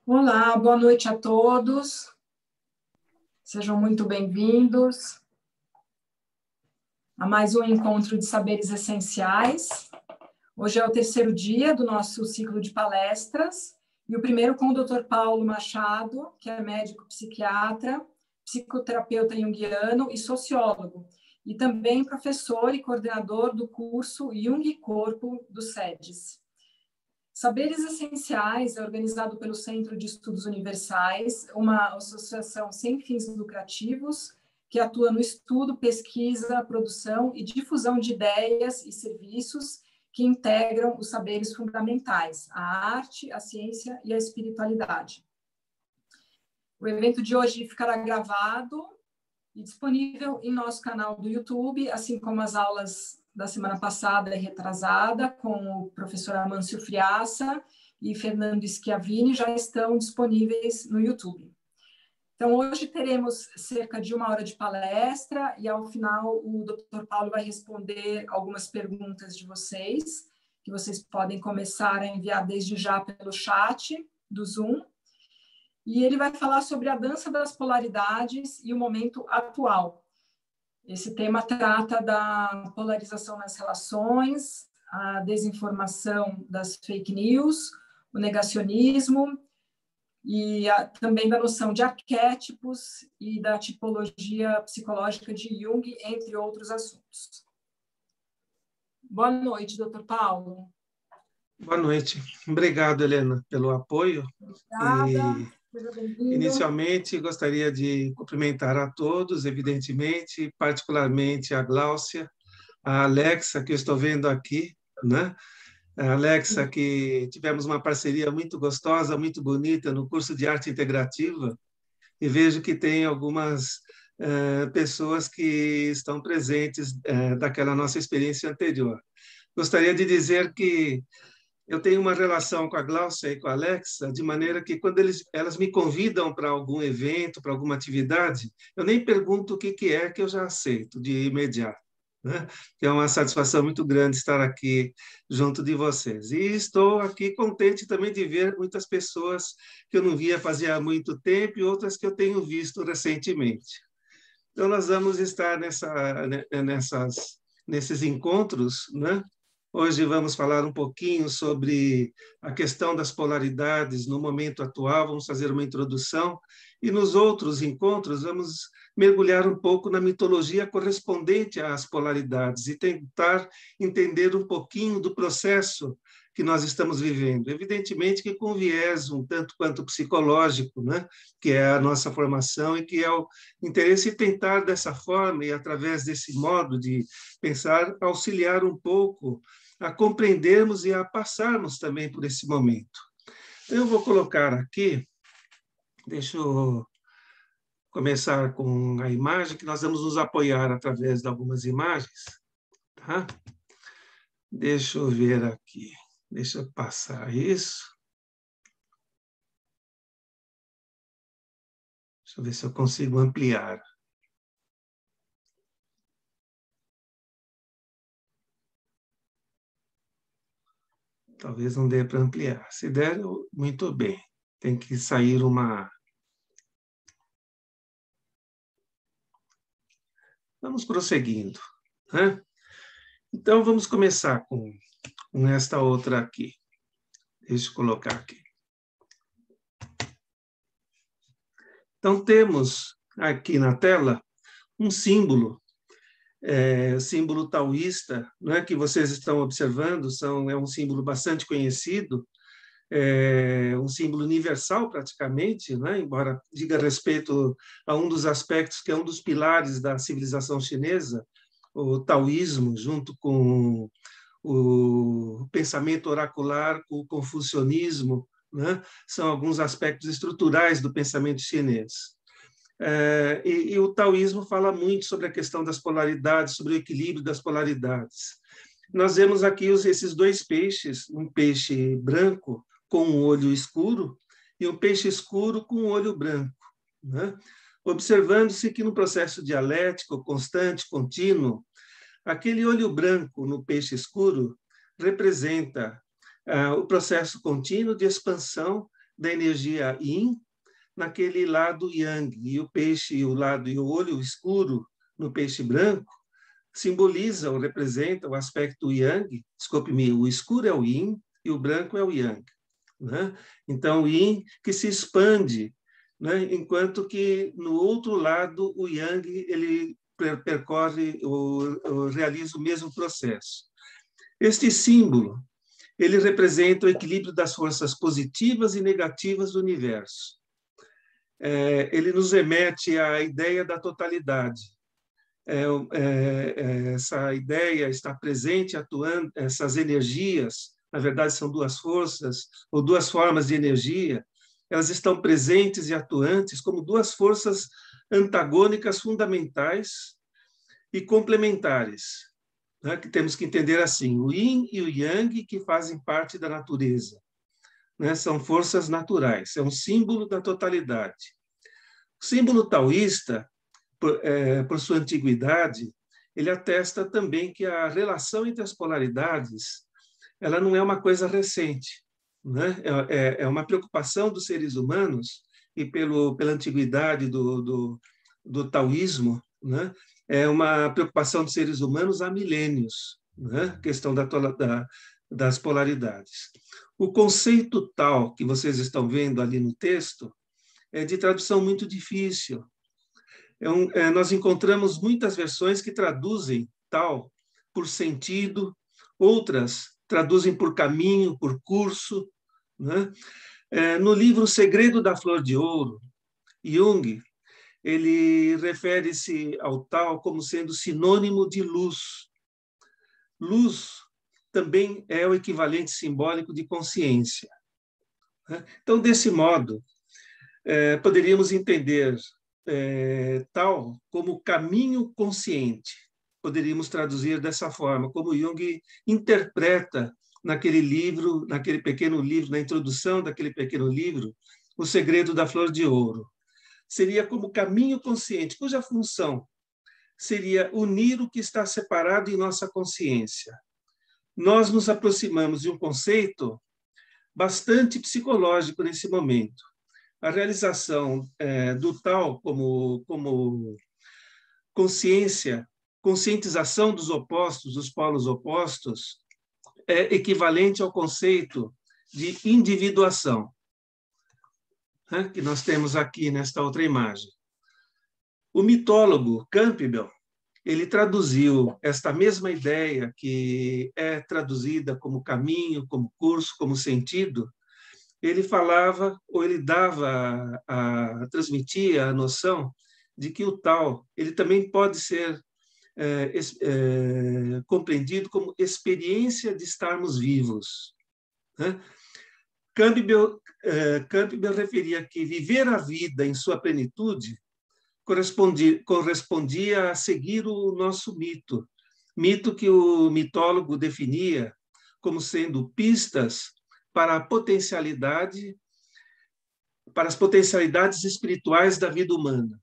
Olá, boa noite a todos. Sejam muito bem-vindos a mais um encontro de saberes essenciais. Hoje é o terceiro dia do nosso ciclo de palestras e o primeiro com o Dr. Paulo Machado, que é médico psiquiatra, psicoterapeuta junguiano e sociólogo, e também professor e coordenador do curso Jung e Corpo do SEDES. Saberes Essenciais é organizado pelo Centro de Estudos Universais, uma associação sem fins lucrativos que atua no estudo, pesquisa, produção e difusão de ideias e serviços que integram os saberes fundamentais, a arte, a ciência e a espiritualidade. O evento de hoje ficará gravado e disponível em nosso canal do YouTube, assim como as aulas da semana passada e retrasada, com o professor Amâncio Friaça e Fernando Schiavini, já estão disponíveis no YouTube. Então, hoje teremos cerca de 1 hora de palestra e, ao final, o Dr. Paulo vai responder algumas perguntas de vocês, que vocês podem começar a enviar desde já pelo chat do Zoom. E ele vai falar sobre a dança das polaridades e o momento atual. Esse tema trata da polarização nas relações, a desinformação das fake news, o negacionismo e também da noção de arquétipos e da tipologia psicológica de Jung, entre outros assuntos. Boa noite, doutor Paulo. Boa noite. Obrigado, Helena, pelo apoio. Obrigada. Seja bem-vindo. Inicialmente, gostaria de cumprimentar a todos, evidentemente, particularmente a Gláucia, a Alexa, que eu estou vendo aqui, né? A Alexa, que tivemos uma parceria muito gostosa, muito bonita no curso de arte integrativa, e vejo que tem algumas pessoas que estão presentes daquela nossa experiência anterior. Gostaria de dizer que eu tenho uma relação com a Gláucia e com a Alexa, de maneira que, quando elas me convidam para algum evento, para alguma atividade, eu nem pergunto o que é, que eu já aceito de imediato, né? É uma satisfação muito grande estar aqui junto de vocês. E estou aqui contente também de ver muitas pessoas que eu não via fazia muito tempo e outras que eu tenho visto recentemente. Então, nós vamos estar nesses encontros, né? Hoje vamos falar um pouquinho sobre a questão das polaridades no momento atual, vamos fazer uma introdução, e nos outros encontros vamos mergulhar um pouco na mitologia correspondente às polaridades e tentar entender um pouquinho do processo que nós estamos vivendo. Evidentemente que com viés um tanto quanto psicológico, né? Que é a nossa formação e que é o interesse de tentar dessa forma e através desse modo de pensar, auxiliar um pouco a compreendermos e a passarmos também por esse momento. Então, eu vou colocar aqui, deixa eu começar com a imagem, que nós vamos nos apoiar através de algumas imagens, tá? Deixa eu ver aqui, deixa eu passar isso. Deixa eu ver se eu consigo ampliar. Talvez não dê para ampliar. Se der, muito bem. Tem que sair uma... Vamos prosseguindo, né? Então, vamos começar com esta outra aqui. Deixa eu colocar aqui. Então, temos aqui na tela um símbolo, símbolo taoísta, né, que vocês estão observando, é um símbolo bastante conhecido, um símbolo universal praticamente, né, embora diga respeito a um dos aspectos que é um dos pilares da civilização chinesa, o taoísmo, junto com o pensamento oracular, com o confucionismo, né, são alguns aspectos estruturais do pensamento chinês. E o taoísmo fala muito sobre a questão das polaridades, sobre o equilíbrio das polaridades. Nós vemos aqui esses dois peixes, um peixe branco com um olho escuro e um peixe escuro com um olho branco, né? Observando-se que no processo dialético constante, contínuo, aquele olho branco no peixe escuro representa o processo contínuo de expansão da energia yin naquele lado yang, e o peixe, o lado e o olho escuro no peixe branco simboliza ou representa o aspecto yang. Desculpe-me, o escuro é o yin e o branco é o yang, né? Então, o yin que se expande, né? Enquanto que no outro lado o yang ele percorre ou realiza o mesmo processo. Este símbolo ele representa o equilíbrio das forças positivas e negativas do universo. Ele nos remete à ideia da totalidade. Essa ideia está presente, atuando, essas energias, na verdade são duas forças, ou duas formas de energia, elas estão presentes e atuantes como duas forças antagônicas fundamentais e complementares, né? Que temos que entender assim, o yin e o yang que fazem parte da natureza, né? São forças naturais, é um símbolo da totalidade. O símbolo taoísta, por sua antiguidade, ele atesta também que a relação entre as polaridades ela não é uma coisa recente, né? É uma preocupação dos seres humanos e pela antiguidade do taoísmo, né? É uma preocupação dos seres humanos há milênios, né? A questão das polaridades. O conceito Tao que vocês estão vendo ali no texto é de tradução muito difícil. Nós encontramos muitas versões que traduzem Tao por sentido, outras traduzem por caminho, por curso, né? No livro O Segredo da Flor de Ouro, Jung ele refere-se ao Tao como sendo sinônimo de luz. Luz também é o equivalente simbólico de consciência, né? Então, desse modo, poderíamos entender Tao como caminho consciente. Poderíamos traduzir dessa forma, como Jung interpreta naquele livro, naquele pequeno livro, na introdução daquele pequeno livro, O Segredo da Flor de Ouro. Seria como caminho consciente, cuja função seria unir o que está separado em nossa consciência. Nós nos aproximamos de um conceito bastante psicológico nesse momento. A realização do Tao como consciência, conscientização dos opostos, dos polos opostos, é equivalente ao conceito de individuação, né, que nós temos aqui nesta outra imagem. O mitólogo Campbell, ele traduziu esta mesma ideia, que é traduzida como caminho, como curso, como sentido. Ele falava, ou ele transmitia a noção de que o Tao ele também pode ser compreendido como experiência de estarmos vivos, né? Campbell referia que viver a vida em sua plenitude correspondia a seguir o nosso mito que o mitólogo definia como sendo pistas para as potencialidades espirituais da vida humana,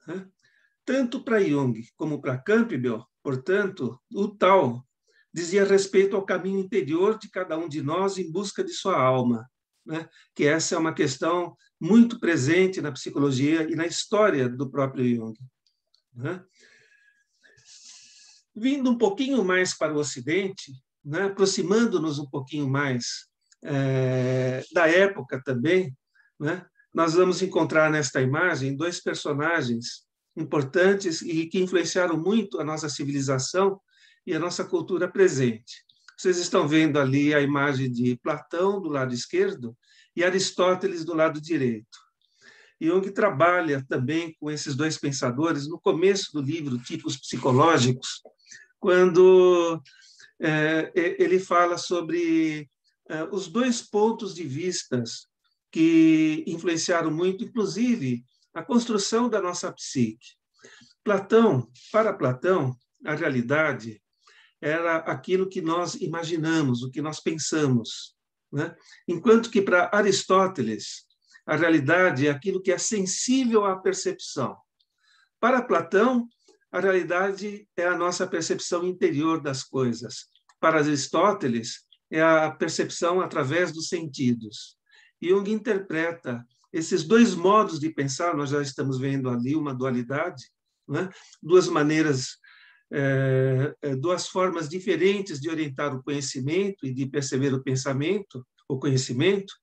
né? Tanto para Jung como para Campbell, portanto, o Tao dizia respeito ao caminho interior de cada um de nós em busca de sua alma, né? Que essa é uma questão muito presente na psicologia e na história do próprio Jung, né? Vindo um pouquinho mais para o Ocidente, né? Aproximando-nos um pouquinho mais da época também, né? Nós vamos encontrar nesta imagem dois personagens importantes e que influenciaram muito a nossa civilização e a nossa cultura presente. Vocês estão vendo ali a imagem de Platão do lado esquerdo e Aristóteles do lado direito. Jung trabalha também com esses dois pensadores no começo do livro Tipos Psicológicos, quando ele fala sobre os dois pontos de vista que influenciaram muito, inclusive, a construção da nossa psique. Para Platão, a realidade era aquilo que nós imaginamos, o que nós pensamos, né? Enquanto que para Aristóteles, a realidade é aquilo que é sensível à percepção. Para Platão, a realidade é a nossa percepção interior das coisas. Para Aristóteles, é a percepção através dos sentidos. Jung interpreta esses dois modos de pensar, nós já estamos vendo ali uma dualidade, né? Duas maneiras, duas formas diferentes de orientar o conhecimento e de perceber o pensamento, o conhecimento.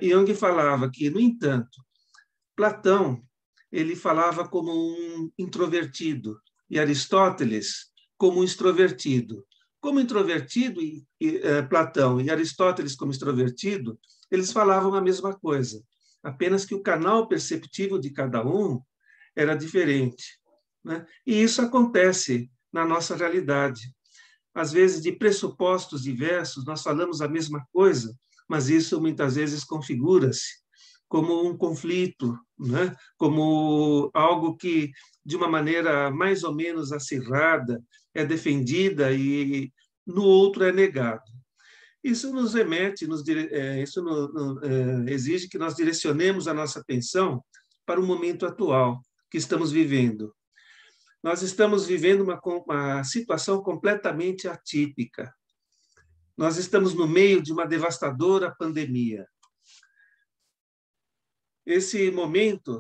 Jung falava que, no entanto, Platão ele falava como um introvertido e Aristóteles como um extrovertido. Como introvertido, Platão e Aristóteles como extrovertido, eles falavam a mesma coisa, apenas que o canal perceptivo de cada um era diferente, né? E isso acontece na nossa realidade. Às vezes, de pressupostos diversos, nós falamos a mesma coisa, mas isso muitas vezes configura-se como um conflito, né? Como algo que, de uma maneira mais ou menos acirrada, é defendida e no outro é negado. Isso nos remete, exige que nós direcionemos a nossa atenção para o momento atual que estamos vivendo. Nós estamos vivendo uma situação completamente atípica. Nós estamos no meio de uma devastadora pandemia. Esse momento,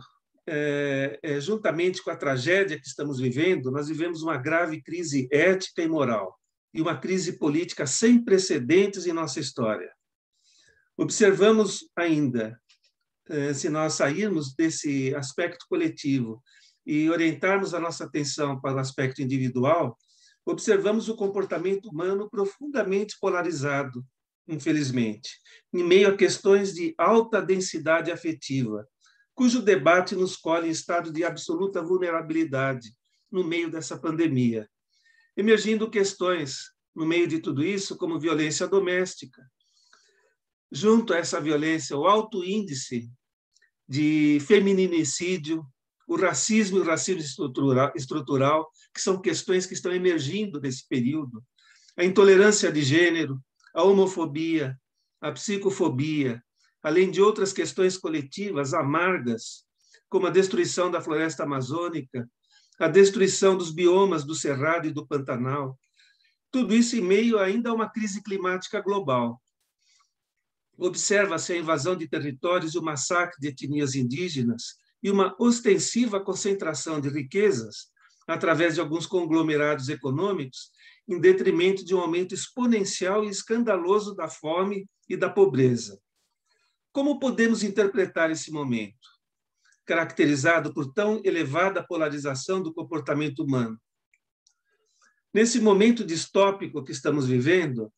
juntamente com a tragédia que estamos vivendo, nós vivemos uma grave crise ética e moral e uma crise política sem precedentes em nossa história. Observamos ainda, se nós sairmos desse aspecto coletivo e orientarmos a nossa atenção para o aspecto individual, observamos o comportamento humano profundamente polarizado, infelizmente, em meio a questões de alta densidade afetiva, cujo debate nos colhe em estado de absoluta vulnerabilidade no meio dessa pandemia, emergindo questões, no meio de tudo isso, como violência doméstica. Junto a essa violência, o alto índice de feminicídio, o racismo e o racismo estrutural, que são questões que estão emergindo nesse período, a intolerância de gênero, a homofobia, a psicofobia, além de outras questões coletivas amargas, como a destruição da floresta amazônica, a destruição dos biomas do Cerrado e do Pantanal. Tudo isso em meio ainda a uma crise climática global. Observa-se a invasão de territórios e o massacre de etnias indígenas e uma ostensiva concentração de riquezas através de alguns conglomerados econômicos, em detrimento de um aumento exponencial e escandaloso da fome e da pobreza. Como podemos interpretar esse momento, caracterizado por tão elevada polarização do comportamento humano? Nesse momento distópico que estamos vivendo,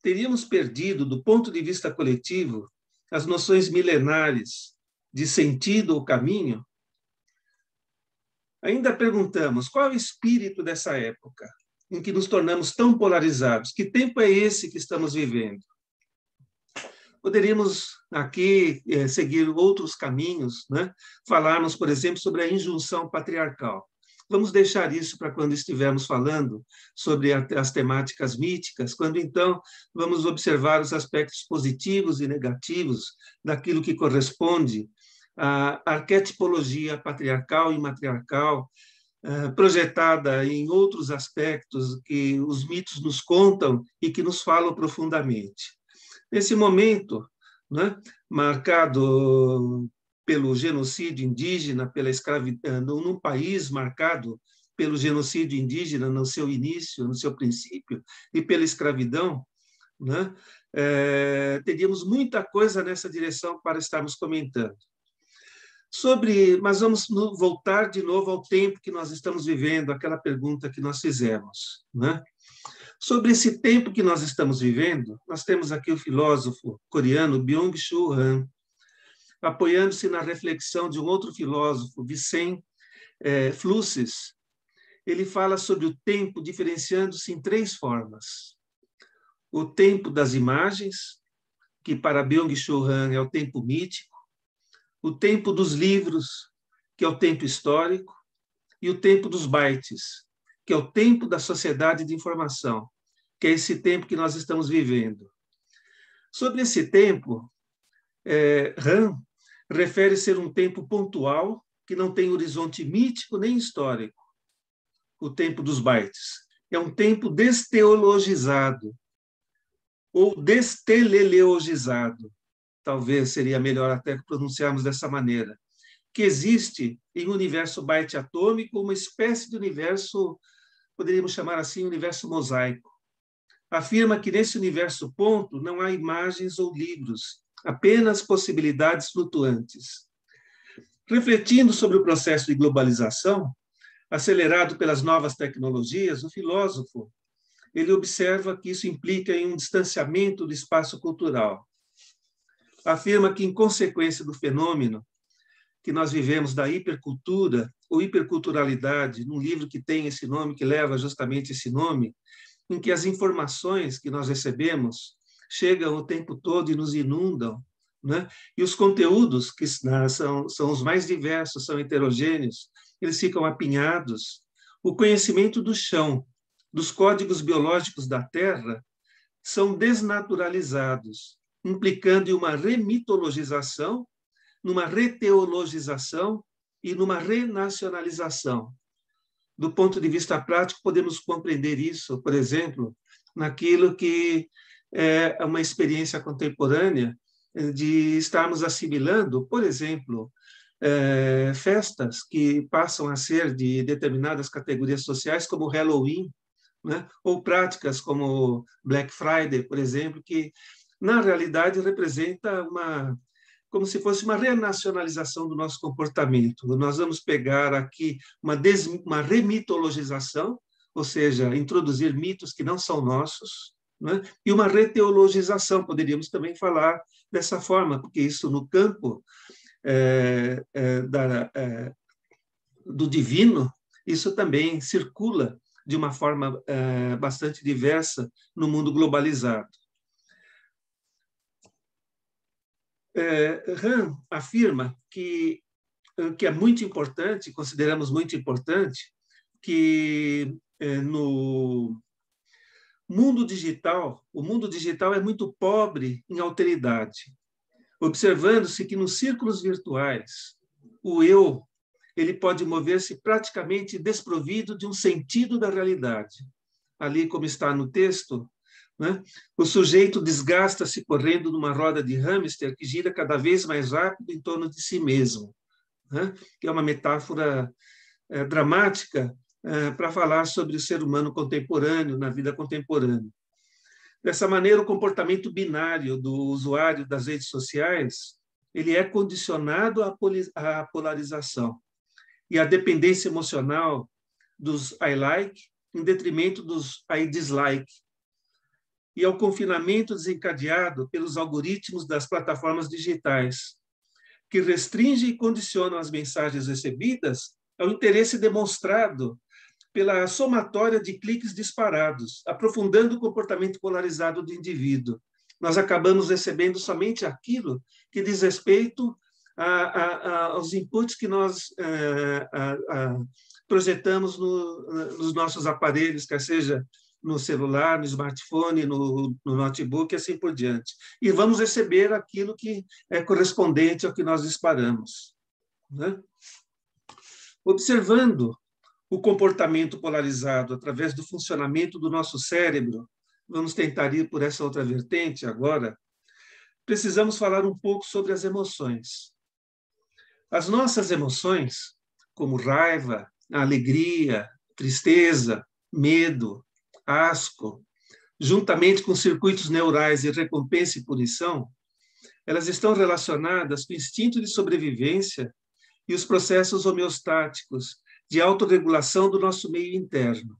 teríamos perdido, do ponto de vista coletivo, as noções milenares de sentido ou caminho? Ainda perguntamos, qual é o espírito dessa época em que nos tornamos tão polarizados? Que tempo é esse que estamos vivendo? Poderíamos aqui seguir outros caminhos, né? Falarmos, por exemplo, sobre a injunção patriarcal. Vamos deixar isso para quando estivermos falando sobre as temáticas míticas, quando então vamos observar os aspectos positivos e negativos daquilo que corresponde à arquetipologia patriarcal e matriarcal, projetada em outros aspectos que os mitos nos contam e que nos falam profundamente. Nesse momento, né, marcado pelo genocídio indígena, pela escravidão, num país marcado pelo genocídio indígena no seu início, no seu princípio, e pela escravidão, né, teríamos muita coisa nessa direção para estarmos comentando. Mas vamos voltar de novo ao tempo que nós estamos vivendo, aquela pergunta que nós fizemos, né? Sobre esse tempo que nós estamos vivendo, nós temos aqui o filósofo coreano Byung-Chul Han, apoiando-se na reflexão de um outro filósofo, Vicente Flusses. Ele fala sobre o tempo diferenciando-se em 3 formas. O tempo das imagens, que para Byung-Chul Han é o tempo mítico, o tempo dos livros, que é o tempo histórico, e o tempo dos bytes, que é o tempo da sociedade de informação, que é esse tempo que nós estamos vivendo. Sobre esse tempo, Han refere ser um tempo pontual, que não tem horizonte mítico nem histórico, o tempo dos bytes. É um tempo desteologizado, ou desteleleogizado, talvez seria melhor até pronunciarmos dessa maneira, que existe em um universo byte atômico uma espécie de universo, poderíamos chamar assim, universo mosaico. Afirma que nesse universo ponto não há imagens ou livros, apenas possibilidades flutuantes. Refletindo sobre o processo de globalização, acelerado pelas novas tecnologias, o filósofo ele observa que isso implica em um distanciamento do espaço cultural. Afirma que, em consequência do fenômeno que nós vivemos da hipercultura ou hiperculturalidade, num livro que tem esse nome, que leva justamente esse nome, em que as informações que nós recebemos chegam o tempo todo e nos inundam, né? E os conteúdos, que são os mais diversos, são heterogêneos, eles ficam apinhados. O conhecimento do chão, dos códigos biológicos da Terra, são desnaturalizados, implicando em uma remitologização, numa reteologização e numa renacionalização. Do ponto de vista prático, podemos compreender isso, por exemplo, naquilo que é uma experiência contemporânea de estarmos assimilando, por exemplo, festas que passam a ser de determinadas categorias sociais, como Halloween, né? Ou práticas como Black Friday, por exemplo, que, na realidade, representa como se fosse uma renacionalização do nosso comportamento. Nós vamos pegar aqui uma remitologização, ou seja, introduzir mitos que não são nossos, né? E uma reteologização, poderíamos também falar dessa forma, porque isso no campo do divino, isso também circula de uma forma bastante diversa no mundo globalizado. Rand afirma que é muito importante, consideramos muito importante, que no mundo digital, o mundo digital é muito pobre em alteridade, observando-se que nos círculos virtuais, o eu ele pode mover-se praticamente desprovido de um sentido da realidade. Ali, como está no texto, né, o sujeito desgasta-se correndo numa roda de hamster que gira cada vez mais rápido em torno de si mesmo, né, que é uma metáfora dramática para falar sobre o ser humano contemporâneo, na vida contemporânea. Dessa maneira, o comportamento binário do usuário das redes sociais ele é condicionado à polarização e à dependência emocional dos I like em detrimento dos I dislike, e ao confinamento desencadeado pelos algoritmos das plataformas digitais, que restringem e condicionam as mensagens recebidas ao interesse demonstrado pela somatória de cliques disparados, aprofundando o comportamento polarizado do indivíduo. Nós acabamos recebendo somente aquilo que diz respeito aos inputs que nós projetamos nos nossos aparelhos, quer seja no celular, no smartphone, no notebook, e assim por diante. E vamos receber aquilo que é correspondente ao que nós disparamos, né? Observando o comportamento polarizado através do funcionamento do nosso cérebro, vamos tentar ir por essa outra vertente agora, precisamos falar um pouco sobre as emoções. As nossas emoções, como raiva, alegria, tristeza, medo, asco, juntamente com circuitos neurais de recompensa e punição, elas estão relacionadas com o instinto de sobrevivência e os processos homeostáticos de autorregulação do nosso meio interno.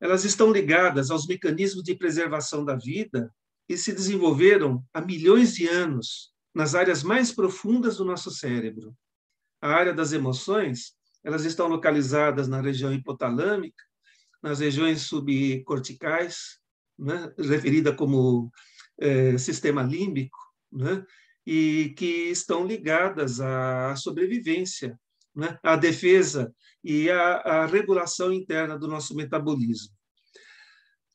Elas estão ligadas aos mecanismos de preservação da vida e se desenvolveram há milhões de anos nas áreas mais profundas do nosso cérebro. A área das emoções, elas estão localizadas na região hipotalâmica, nas regiões subcorticais, né, referida como sistema límbico, né, e que estão ligadas à sobrevivência, né, à defesa e à regulação interna do nosso metabolismo.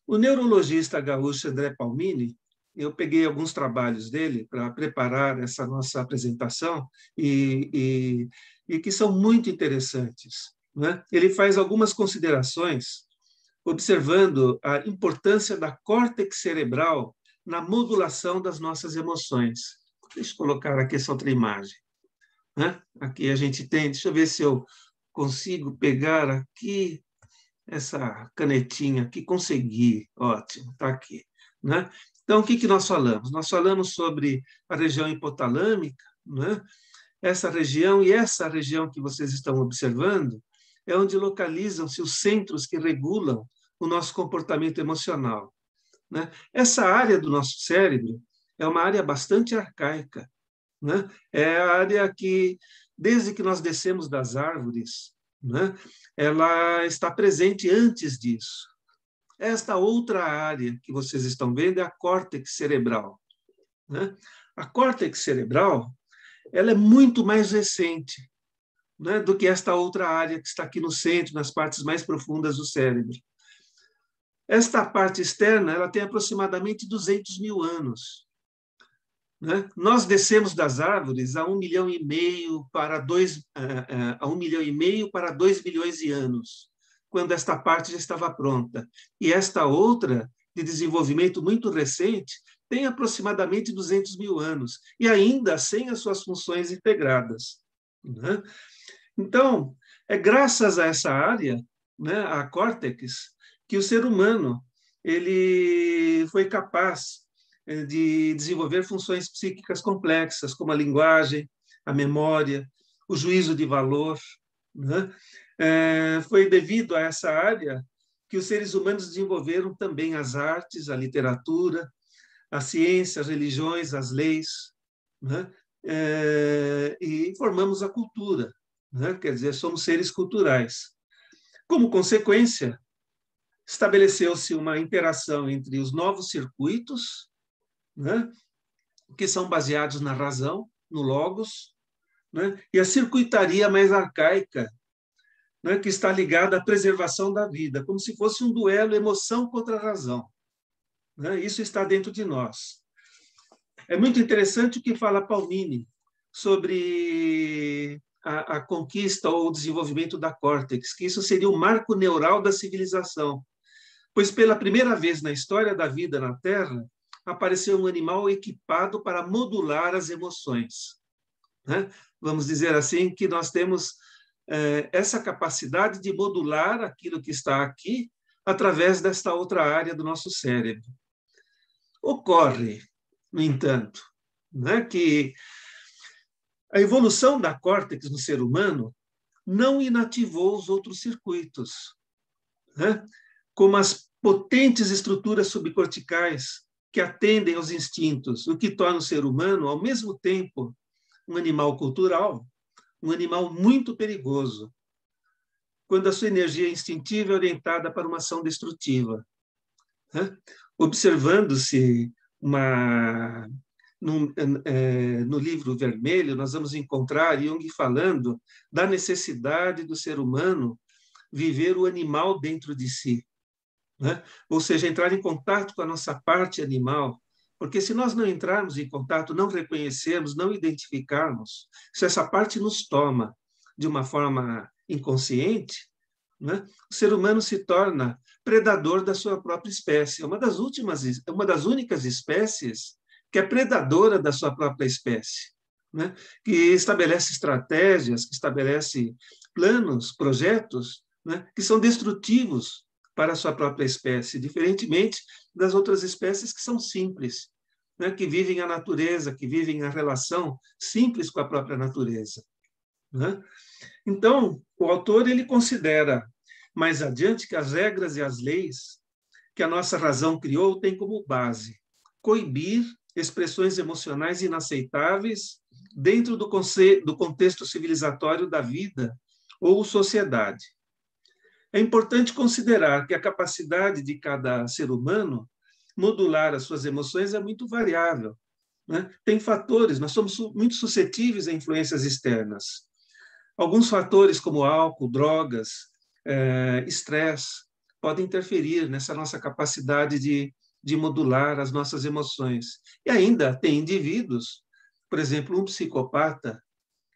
O neurologista gaúcho André Palmini, eu peguei alguns trabalhos dele para preparar essa nossa apresentação e que são muito interessantes, né? Ele faz algumas considerações observando a importância da córtex cerebral na modulação das nossas emoções. Deixa eu colocar aqui essa outra imagem. Né? Aqui a gente tem, deixa eu ver se eu consigo pegar aqui essa canetinha aqui, consegui, ótimo, está aqui. Né? Então, o que nós falamos? Nós falamos sobre a região hipotalâmica, né? Essa região e essa região que vocês estão observando é onde localizam-se os centros que regulam o nosso comportamento emocional. Né? Essa área do nosso cérebro é uma área bastante arcaica. Né? É a área que, desde que nós descemos das árvores, né, ela está presente antes disso. Esta outra área que vocês estão vendo é a córtex cerebral. Né? A córtex cerebral ela é muito mais recente, né, do que esta outra área que está aqui no centro, nas partes mais profundas do cérebro. Esta parte externa ela tem aproximadamente 200 mil anos. Né? Nós descemos das árvores a 1,5 milhão para 2 milhões de anos, quando esta parte já estava pronta. E esta outra, de desenvolvimento muito recente, tem aproximadamente 200 mil anos, e ainda sem as suas funções integradas. Né? Então, é graças a essa área, né, a córtex, que o ser humano ele foi capaz de desenvolver funções psíquicas complexas, como a linguagem, a memória, o juízo de valor. Né? Foi devido a essa área que os seres humanos desenvolveram também as artes, a literatura, a ciência, as religiões, as leis, né? E formamos a cultura. Né? Quer dizer, somos seres culturais. Como consequência, estabeleceu-se uma interação entre os novos circuitos, né, que são baseados na razão, no logos, né, e a circuitaria mais arcaica, né, que está ligada à preservação da vida, como se fosse um duelo emoção contra razão. Né? Isso está dentro de nós. É muito interessante o que fala Palmini sobre a conquista ou o desenvolvimento da córtex, que isso seria o marco neural da civilização, pois pela primeira vez na história da vida na Terra, apareceu um animal equipado para modular as emoções. Né? Vamos dizer assim que nós temos essa capacidade de modular aquilo que está aqui através desta outra área do nosso cérebro. Ocorre, no entanto, né, que a evolução da córtex no ser humano não inativou os outros circuitos, né? Como as potentes estruturas subcorticais que atendem aos instintos, o que torna o ser humano, ao mesmo tempo, um animal cultural, um animal muito perigoso, quando a sua energia instintiva é orientada para uma ação destrutiva. Né? Observando-se no livro vermelho, nós vamos encontrar Jung falando da necessidade do ser humano viver o animal dentro de si. Né? Ou seja, entrar em contato com a nossa parte animal, porque se nós não entrarmos em contato, não reconhecermos, não identificarmos, se essa parte nos toma de uma forma inconsciente, né, o ser humano se torna predador da sua própria espécie. É uma das únicas espécies que é predadora da sua própria espécie, né, que estabelece estratégias, que estabelece planos, projetos, né, que são destrutivos para a sua própria espécie, diferentemente das outras espécies que são simples, né, que vivem a natureza, que vivem a relação simples com a própria natureza. Né? Então, o autor ele considera mais adiante que as regras e as leis que a nossa razão criou têm como base coibir expressões emocionais inaceitáveis dentro do contexto civilizatório da vida ou sociedade. É importante considerar que a capacidade de cada ser humano modular as suas emoções é muito variável. Né? Tem fatores, nós somos muito suscetíveis a influências externas. Alguns fatores, como álcool, drogas, estresse, podem interferir nessa nossa capacidade de modular as nossas emoções. E ainda tem indivíduos, por exemplo, um psicopata,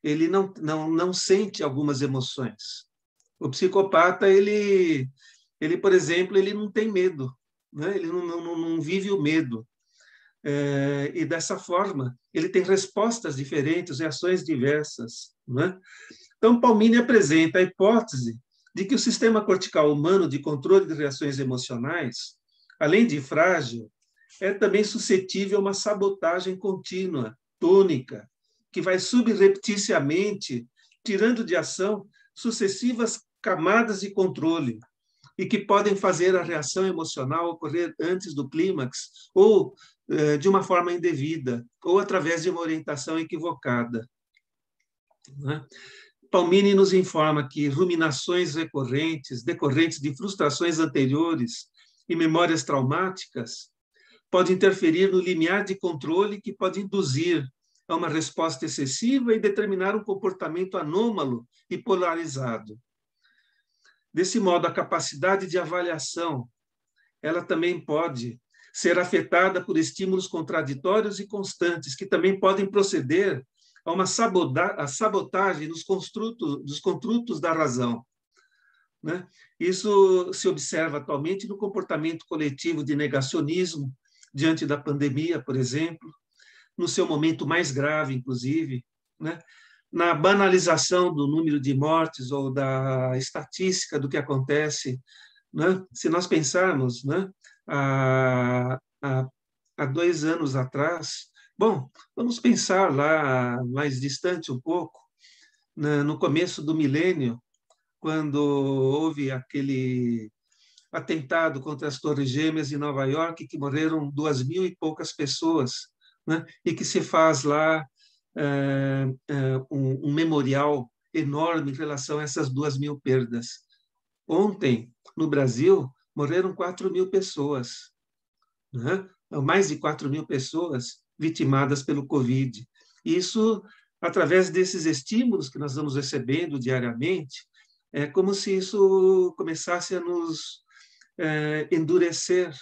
ele não sente algumas emoções. O psicopata, ele, por exemplo, ele não tem medo, né? Ele não vive o medo. e dessa forma ele tem respostas diferentes, reações diversas, né? Então, Palmini apresenta a hipótese de que o sistema cortical humano de controle de reações emocionais, além de frágil, é também suscetível a uma sabotagem contínua, tônica, que vai subrepticiamente tirando de ação sucessivas camadas de controle e que podem fazer a reação emocional ocorrer antes do clímax ou de uma forma indevida ou através de uma orientação equivocada, né? Palmini nos informa que ruminações recorrentes, decorrentes de frustrações anteriores e memórias traumáticas, podem interferir no limiar de controle que pode induzir a uma resposta excessiva e determinar um comportamento anômalo e polarizado. Desse modo, a capacidade de avaliação, ela também pode ser afetada por estímulos contraditórios e constantes, que também podem proceder a uma sabotagem dos construtos da razão, né? Isso se observa atualmente no comportamento coletivo de negacionismo diante da pandemia, por exemplo, no seu momento mais grave, inclusive, né? Na banalização do número de mortes ou da estatística do que acontece, né? Se nós pensarmos, né, há 2 anos atrás, bom, vamos pensar lá mais distante um pouco, no começo do milênio, quando houve aquele atentado contra as Torres Gêmeas em Nova York, que morreram 2.000 e poucas pessoas, né? E que se faz lá um memorial enorme em relação a essas 2.000 perdas. Ontem, no Brasil, morreram 4.000 pessoas, né? Mais de 4.000 pessoas vitimadas pelo Covid. Isso, através desses estímulos que nós vamos recebendo diariamente, é como se isso começasse a nos endurecer,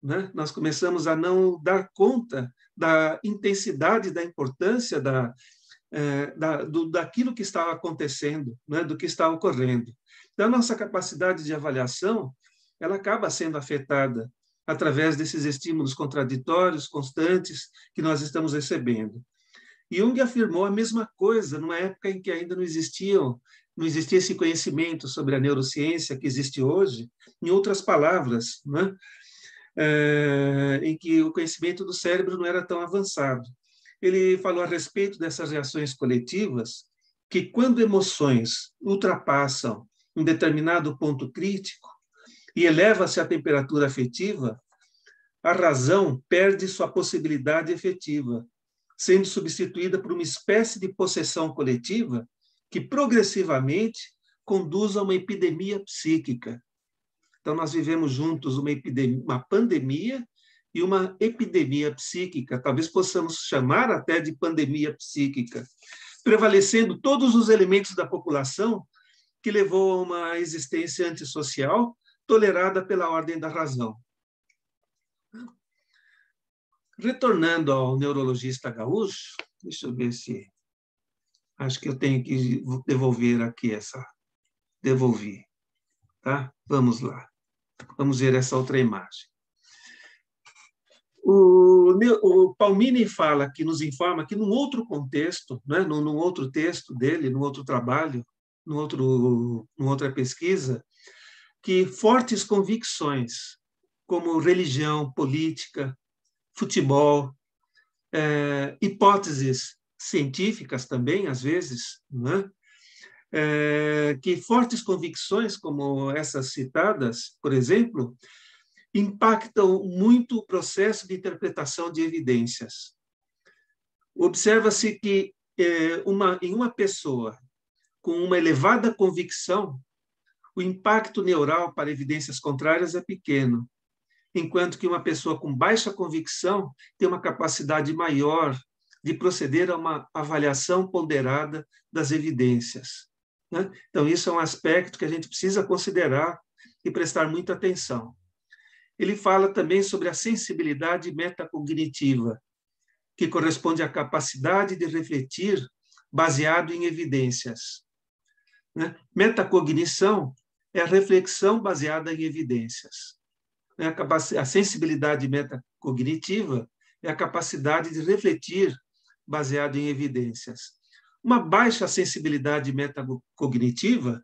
né? Nós começamos a não dar conta da intensidade, da importância daquilo que estava acontecendo, né? Do que está ocorrendo. Então, a nossa capacidade de avaliação, ela acaba sendo afetada através desses estímulos contraditórios, constantes, que nós estamos recebendo. Jung afirmou a mesma coisa numa época em que ainda não existia esse conhecimento sobre a neurociência que existe hoje, em outras palavras, né? Em que o conhecimento do cérebro não era tão avançado. Ele falou a respeito dessas reações coletivas, que quando emoções ultrapassam um determinado ponto crítico e eleva-se a temperatura afetiva, a razão perde sua possibilidade efetiva, sendo substituída por uma espécie de possessão coletiva que progressivamente conduz a uma epidemia psíquica. Então, nós vivemos juntos uma pandemia e uma epidemia psíquica, talvez possamos chamar até de pandemia psíquica, prevalecendo todos os elementos da população que levou a uma existência antissocial tolerada pela ordem da razão. Retornando ao neurologista gaúcho, deixa eu ver se... Acho que eu tenho que devolver aqui essa... Devolvi, tá? Vamos lá. Vamos ver essa outra imagem. O Palmini fala, que nos informa que num outro contexto, né, num outro texto dele, num outro trabalho, numa outra pesquisa, que fortes convicções, como religião, política, futebol, hipóteses científicas também, às vezes, né? Que fortes convicções, como essas citadas, por exemplo, impactam muito o processo de interpretação de evidências. Observa-se que em uma pessoa com uma elevada convicção, o impacto neural para evidências contrárias é pequeno, enquanto que uma pessoa com baixa convicção tem uma capacidade maior de proceder a uma avaliação ponderada das evidências, né? Então, isso é um aspecto que a gente precisa considerar e prestar muita atenção. Ele fala também sobre a sensibilidade metacognitiva, que corresponde à capacidade de refletir baseado em evidências, né? Metacognição é a reflexão baseada em evidências. A sensibilidade metacognitiva é a capacidade de refletir baseado em evidências. Uma baixa sensibilidade metacognitiva,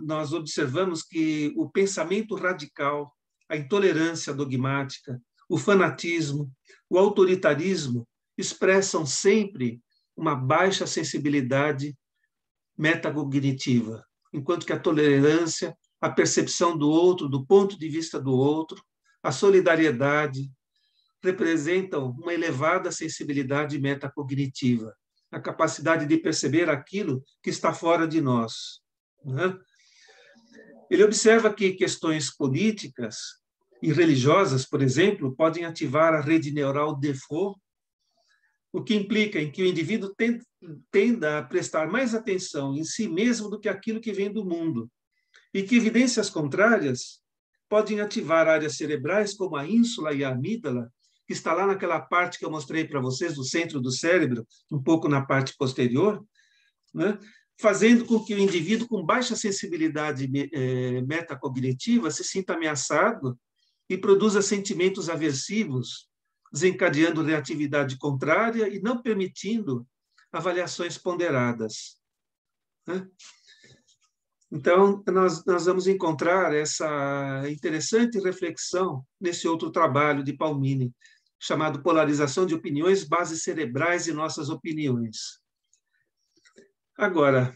nós observamos que o pensamento radical, a intolerância dogmática, o fanatismo, o autoritarismo expressam sempre uma baixa sensibilidade metacognitiva, enquanto que a tolerância, a percepção do outro, do ponto de vista do outro, a solidariedade, representam uma elevada sensibilidade metacognitiva, a capacidade de perceber aquilo que está fora de nós. Né? Ele observa que questões políticas e religiosas, por exemplo, podem ativar a rede neural Default, o que implica em que o indivíduo tenda a prestar mais atenção em si mesmo do que aquilo que vem do mundo, e que evidências contrárias podem ativar áreas cerebrais como a ínsula e a amígdala, que está lá naquela parte que eu mostrei para vocês, do centro do cérebro, um pouco na parte posterior, né? Fazendo com que o indivíduo com baixa sensibilidade metacognitiva se sinta ameaçado e produza sentimentos aversivos, desencadeando reatividade contrária e não permitindo avaliações ponderadas. Né? Então, nós vamos encontrar essa interessante reflexão nesse outro trabalho de Palmini, chamado Polarização de Opiniões, Bases Cerebrais e Nossas Opiniões. Agora,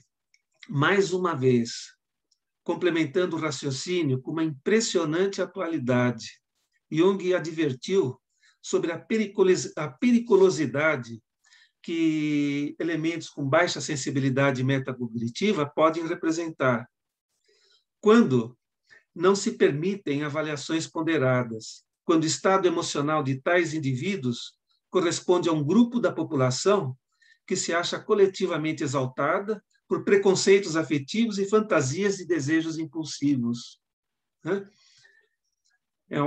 mais uma vez, complementando o raciocínio com uma impressionante atualidade, Jung advertiu sobre a periculosidade que elementos com baixa sensibilidade metacognitiva podem representar, quando não se permitem avaliações ponderadas, quando o estado emocional de tais indivíduos corresponde a um grupo da população que se acha coletivamente exaltada por preconceitos afetivos e fantasias e desejos impulsivos. É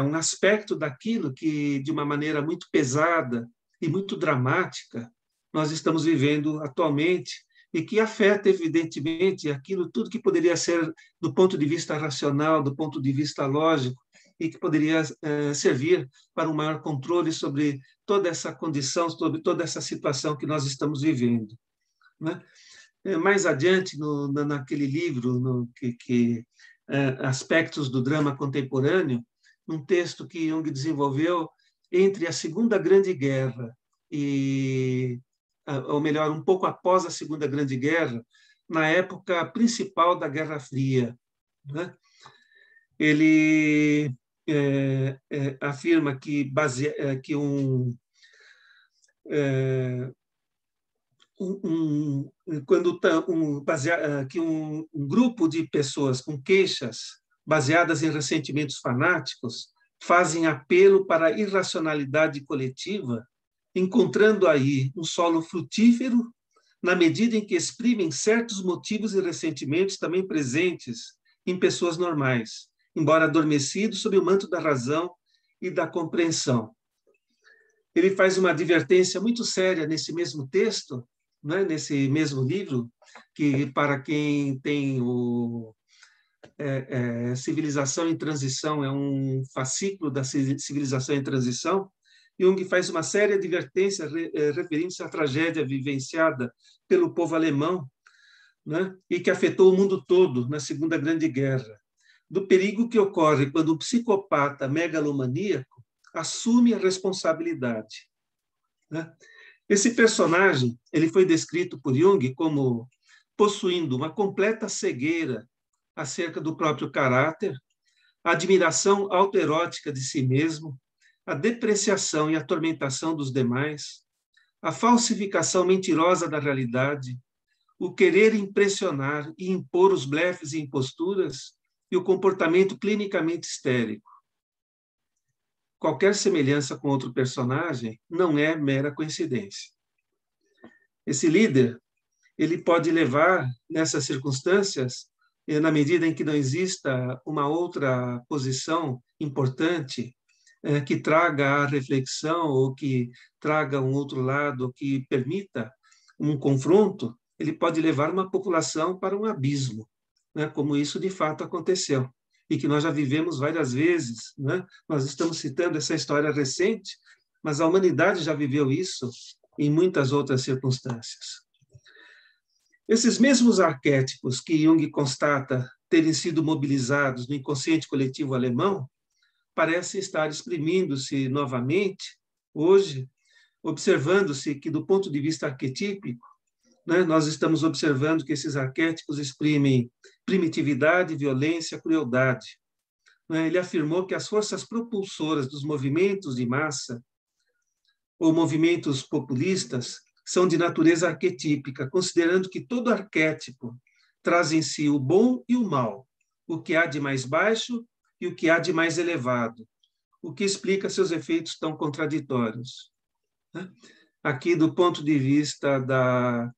um aspecto daquilo que, de uma maneira muito pesada e muito dramática, nós estamos vivendo atualmente e que afeta, evidentemente, aquilo tudo que poderia ser do ponto de vista racional, do ponto de vista lógico, e que poderia servir para um maior controle sobre toda essa condição, sobre toda essa situação que nós estamos vivendo. Né? Mais adiante, naquele livro, Aspectos do Drama Contemporâneo, um texto que Jung desenvolveu entre a Segunda Grande Guerra ou melhor, um pouco após a Segunda Grande Guerra, na época principal da Guerra Fria. Né? Ele afirma que um grupo de pessoas com queixas baseadas em ressentimentos fanáticos fazem apelo para a irracionalidade coletiva, encontrando aí um solo frutífero na medida em que exprimem certos motivos e ressentimentos também presentes em pessoas normais, embora adormecidos sob o manto da razão e da compreensão. Ele faz uma advertência muito séria nesse mesmo texto, né, nesse mesmo livro, que para quem tem Civilização em Transição, é um fascículo da Civilização em Transição, Jung faz uma séria advertência referindo-se à tragédia vivenciada pelo povo alemão, né, e que afetou o mundo todo na Segunda Grande Guerra, do perigo que ocorre quando um psicopata megalomaníaco assume a responsabilidade. Né? Esse personagem ele foi descrito por Jung como possuindo uma completa cegueira acerca do próprio caráter, a admiração autoerótica de si mesmo, a depreciação e atormentação dos demais, a falsificação mentirosa da realidade, o querer impressionar e impor os blefes e imposturas e o comportamento clinicamente histérico. Qualquer semelhança com outro personagem não é mera coincidência. Esse líder, ele pode levar, nessas circunstâncias, na medida em que não exista uma outra posição importante que traga a reflexão ou que traga um outro lado, que permita um confronto, ele pode levar uma população para um abismo, né, como isso de fato aconteceu. e que nós já vivemos várias vezes, né? Nós estamos citando essa história recente, mas a humanidade já viveu isso em muitas outras circunstâncias. Esses mesmos arquétipos que Jung constata terem sido mobilizados no inconsciente coletivo alemão parecem estar exprimindo-se novamente hoje, observando-se que, do ponto de vista arquetípico, né, nós estamos observando que esses arquétipos exprimem primitividade, violência, crueldade. Né? Ele afirmou que as forças propulsoras dos movimentos de massa ou movimentos populistas são de natureza arquetípica, considerando que todo arquétipo traz em si o bom e o mal, o que há de mais baixo e o que há de mais elevado, o que explica seus efeitos tão contraditórios. Aqui, do ponto de vista da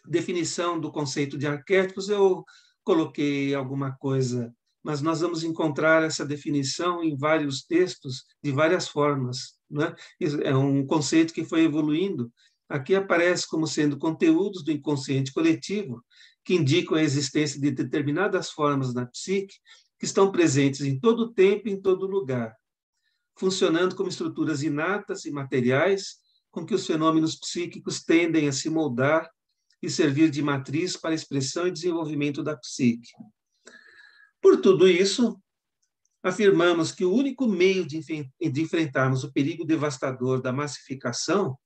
definição do conceito de arquétipos, eu coloquei alguma coisa, mas nós vamos encontrar essa definição em vários textos, de várias formas. Né? É um conceito que foi evoluindo. Aqui aparece como sendo conteúdos do inconsciente coletivo que indicam a existência de determinadas formas na psique que estão presentes em todo o tempo e em todo lugar, funcionando como estruturas inatas e materiais com que os fenômenos psíquicos tendem a se moldar e servir de matriz para a expressão e desenvolvimento da psique. Por tudo isso, afirmamos que o único meio de enfrentarmos o perigo devastador da massificação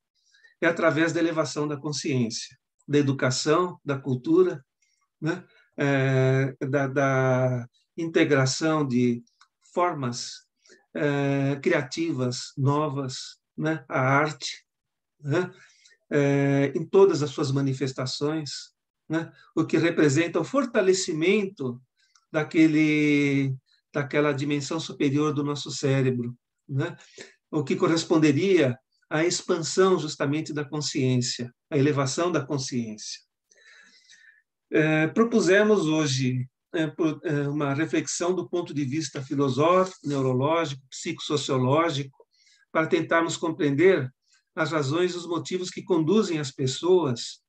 é através da elevação da consciência, da educação, da cultura, né? Da integração de formas criativas novas, né? A arte, né? Em todas as suas manifestações, né? O que representa o fortalecimento daquela dimensão superior do nosso cérebro, né? O que corresponderia à expansão justamente da consciência, à elevação da consciência. Propusemos hoje uma reflexão do ponto de vista filosófico, neurológico, psicossociológico, para tentarmos compreender as razões e os motivos que conduzem as pessoas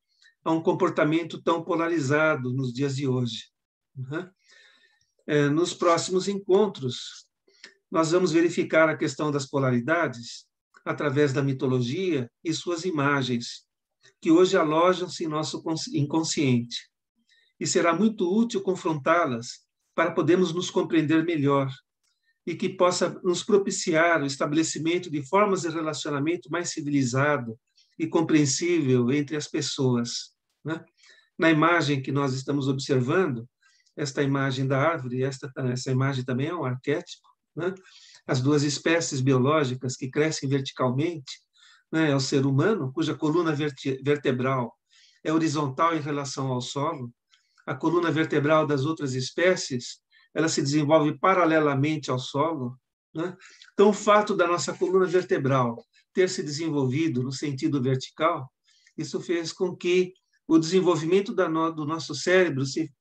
a um comportamento tão polarizado nos dias de hoje. Né? Nos próximos encontros, nós vamos verificar a questão das polaridades através da mitologia e suas imagens, que hoje alojam-se em nosso inconsciente. E será muito útil confrontá-las para podermos nos compreender melhor e que possa nos propiciar o estabelecimento de formas de relacionamento mais civilizado e compreensível entre as pessoas. Né? Na imagem que nós estamos observando, esta imagem da árvore, essa imagem também é um arquétipo, né? As duas espécies biológicas que crescem verticalmente, né? É o ser humano, cuja coluna vertebral é horizontal em relação ao solo. A coluna vertebral das outras espécies, ela se desenvolve paralelamente ao solo. Né? Então, o fato da nossa coluna vertebral ter se desenvolvido no sentido vertical, isso fez com que o desenvolvimento do nosso cérebro se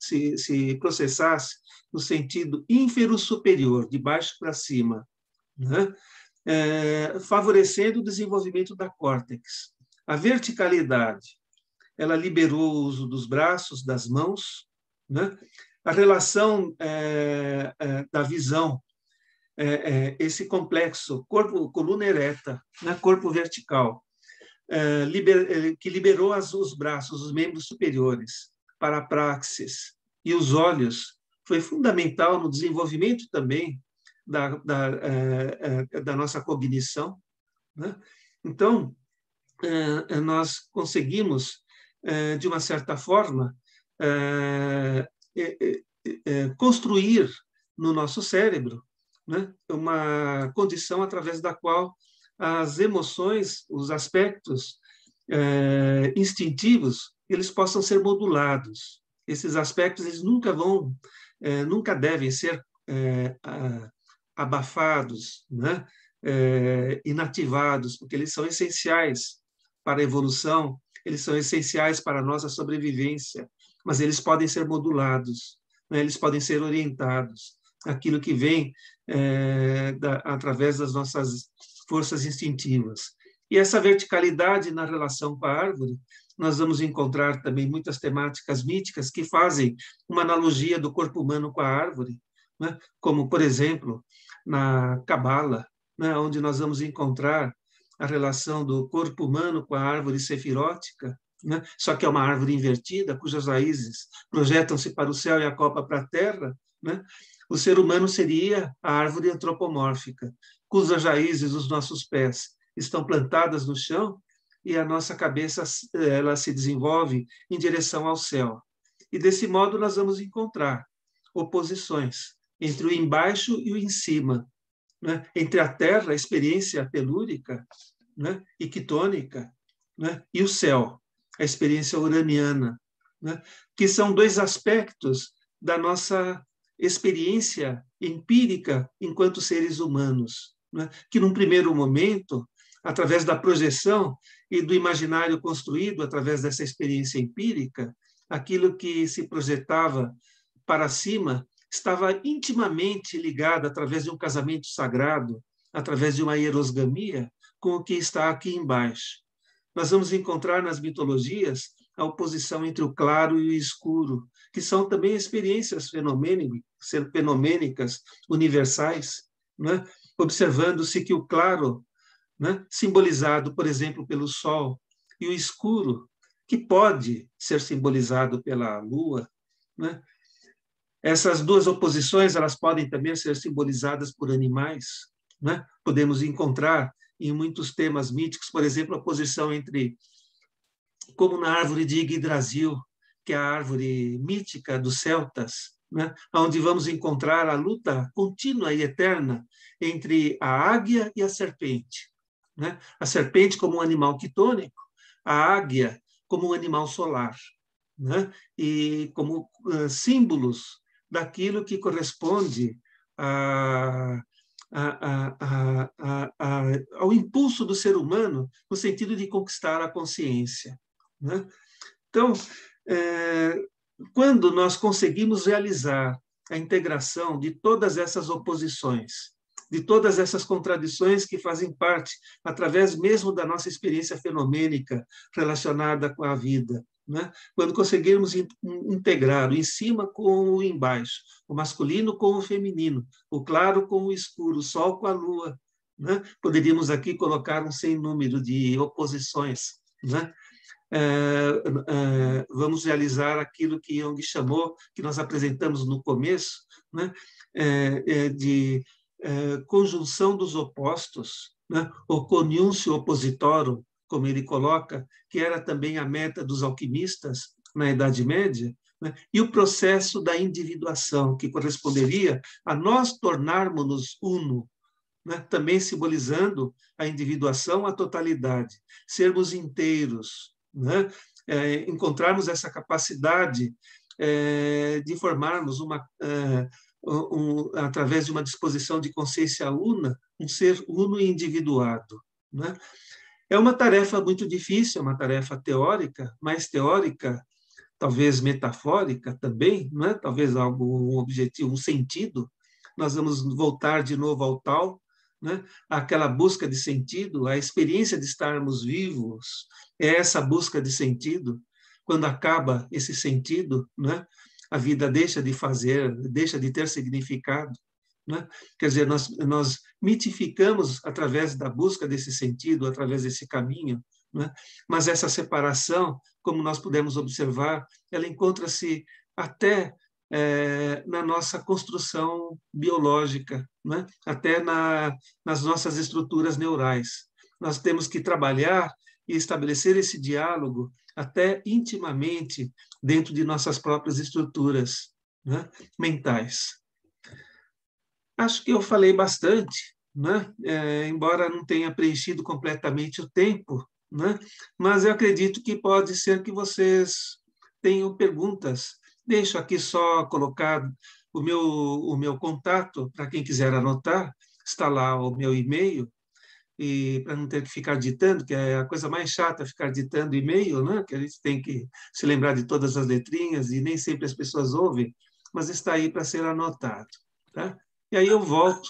processasse no sentido ínfero-superior, de baixo para cima, né? Favorecendo o desenvolvimento da córtex. A verticalidade, ela liberou o uso dos braços, das mãos, né? A relação da visão, esse complexo, coluna ereta, né? Corpo vertical, que liberou os braços, os membros superiores, para a praxis. E os olhos foi fundamental no desenvolvimento também da nossa cognição. Né? Então, nós conseguimos, de uma certa forma, construir no nosso cérebro, né, uma condição através da qual as emoções, os aspectos instintivos, eles possam ser modulados. Esses aspectos eles nunca devem ser abafados, né, inativados, porque eles são essenciais para a evolução, eles são essenciais para a nossa sobrevivência, mas eles podem ser modulados, né, eles podem ser orientados. Aquilo que vem através das nossas forças instintivas. E essa verticalidade na relação com a árvore nós vamos encontrar também muitas temáticas míticas que fazem uma analogia do corpo humano com a árvore, né? Como, por exemplo, na Cabala, né? Onde nós vamos encontrar a relação do corpo humano com a árvore sefirótica, né? Só que é uma árvore invertida, cujas raízes projetam-se para o céu e a copa para a terra, né? O ser humano seria a árvore antropomórfica, cujas raízes, os nossos pés, estão plantadas no chão e a nossa cabeça ela se desenvolve em direção ao céu. E desse modo nós vamos encontrar oposições entre o embaixo e o em cima, né? Entre a terra, a experiência telúrica, né? E quitônica, né? E o céu, a experiência uraniana, né? Que são dois aspectos da nossa experiência empírica enquanto seres humanos, né? Que num primeiro momento, através da projeção e do imaginário construído através dessa experiência empírica, aquilo que se projetava para cima estava intimamente ligado, através de um casamento sagrado, através de uma hierosgamia, com o que está aqui embaixo. Nós vamos encontrar nas mitologias a oposição entre o claro e o escuro, que são também experiências fenomênicas, universais, né? Observando-se que o claro, né, simbolizado, por exemplo, pelo sol, e o escuro, que pode ser simbolizado pela lua, né? Essas duas oposições elas podem também ser simbolizadas por animais, né? Podemos encontrar em muitos temas míticos, por exemplo, a oposição entre, como na árvore de Yggdrasil, que é a árvore mítica dos celtas, né? Onde vamos encontrar a luta contínua e eterna entre a águia e a serpente, né? A serpente como um animal quitônico, a águia como um animal solar, né? E como símbolos daquilo que corresponde ao impulso do ser humano no sentido de conquistar a consciência, né? Então, quando nós conseguimos realizar a integração de todas essas oposições, de todas essas contradições que fazem parte, através mesmo da nossa experiência fenomênica relacionada com a vida, né? Quando conseguirmos integrar o em cima com o embaixo, o masculino com o feminino, o claro com o escuro, o sol com a lua, né? Poderíamos aqui colocar um sem número de oposições, né? Vamos realizar aquilo que Jung chamou, que nós apresentamos no começo, né? De conjunção dos opostos, né? O coniunctio oppositorum, como ele coloca, que era também a meta dos alquimistas na Idade Média, né? E o processo da individuação, que corresponderia a nós tornarmos-nos uno, né? Também simbolizando a individuação, a totalidade, sermos inteiros, né? Encontrarmos essa capacidade de formarmos através de uma disposição de consciência una, um ser uno e individuado, né? É uma tarefa muito difícil, é uma tarefa teórica, mais teórica, talvez metafórica também, não é? Talvez algo, um objetivo, um sentido. Nós vamos voltar de novo ao tal, né? Aquela busca de sentido, a experiência de estarmos vivos, é essa busca de sentido. Quando acaba esse sentido, né? A vida deixa de fazer, deixa de ter significado, né? Quer dizer, nós mitificamos através da busca desse sentido, através desse caminho, né? Mas essa separação, como nós pudemos observar, ela encontra-se até na nossa construção biológica, né? Até nas nossas estruturas neurais. Nós temos que trabalhar e estabelecer esse diálogo até intimamente dentro de nossas próprias estruturas, né? Mentais. Acho que eu falei bastante, né? Embora não tenha preenchido completamente o tempo, né? Mas eu acredito que pode ser que vocês tenham perguntas. Deixo aqui só colocar o meu contato, para quem quiser anotar, está lá o meu e-mail, e para não ter que ficar ditando, que é a coisa mais chata, ficar ditando e-mail, né? Que a gente tem que se lembrar de todas as letrinhas, e nem sempre as pessoas ouvem, mas está aí para ser anotado, tá? E aí eu volto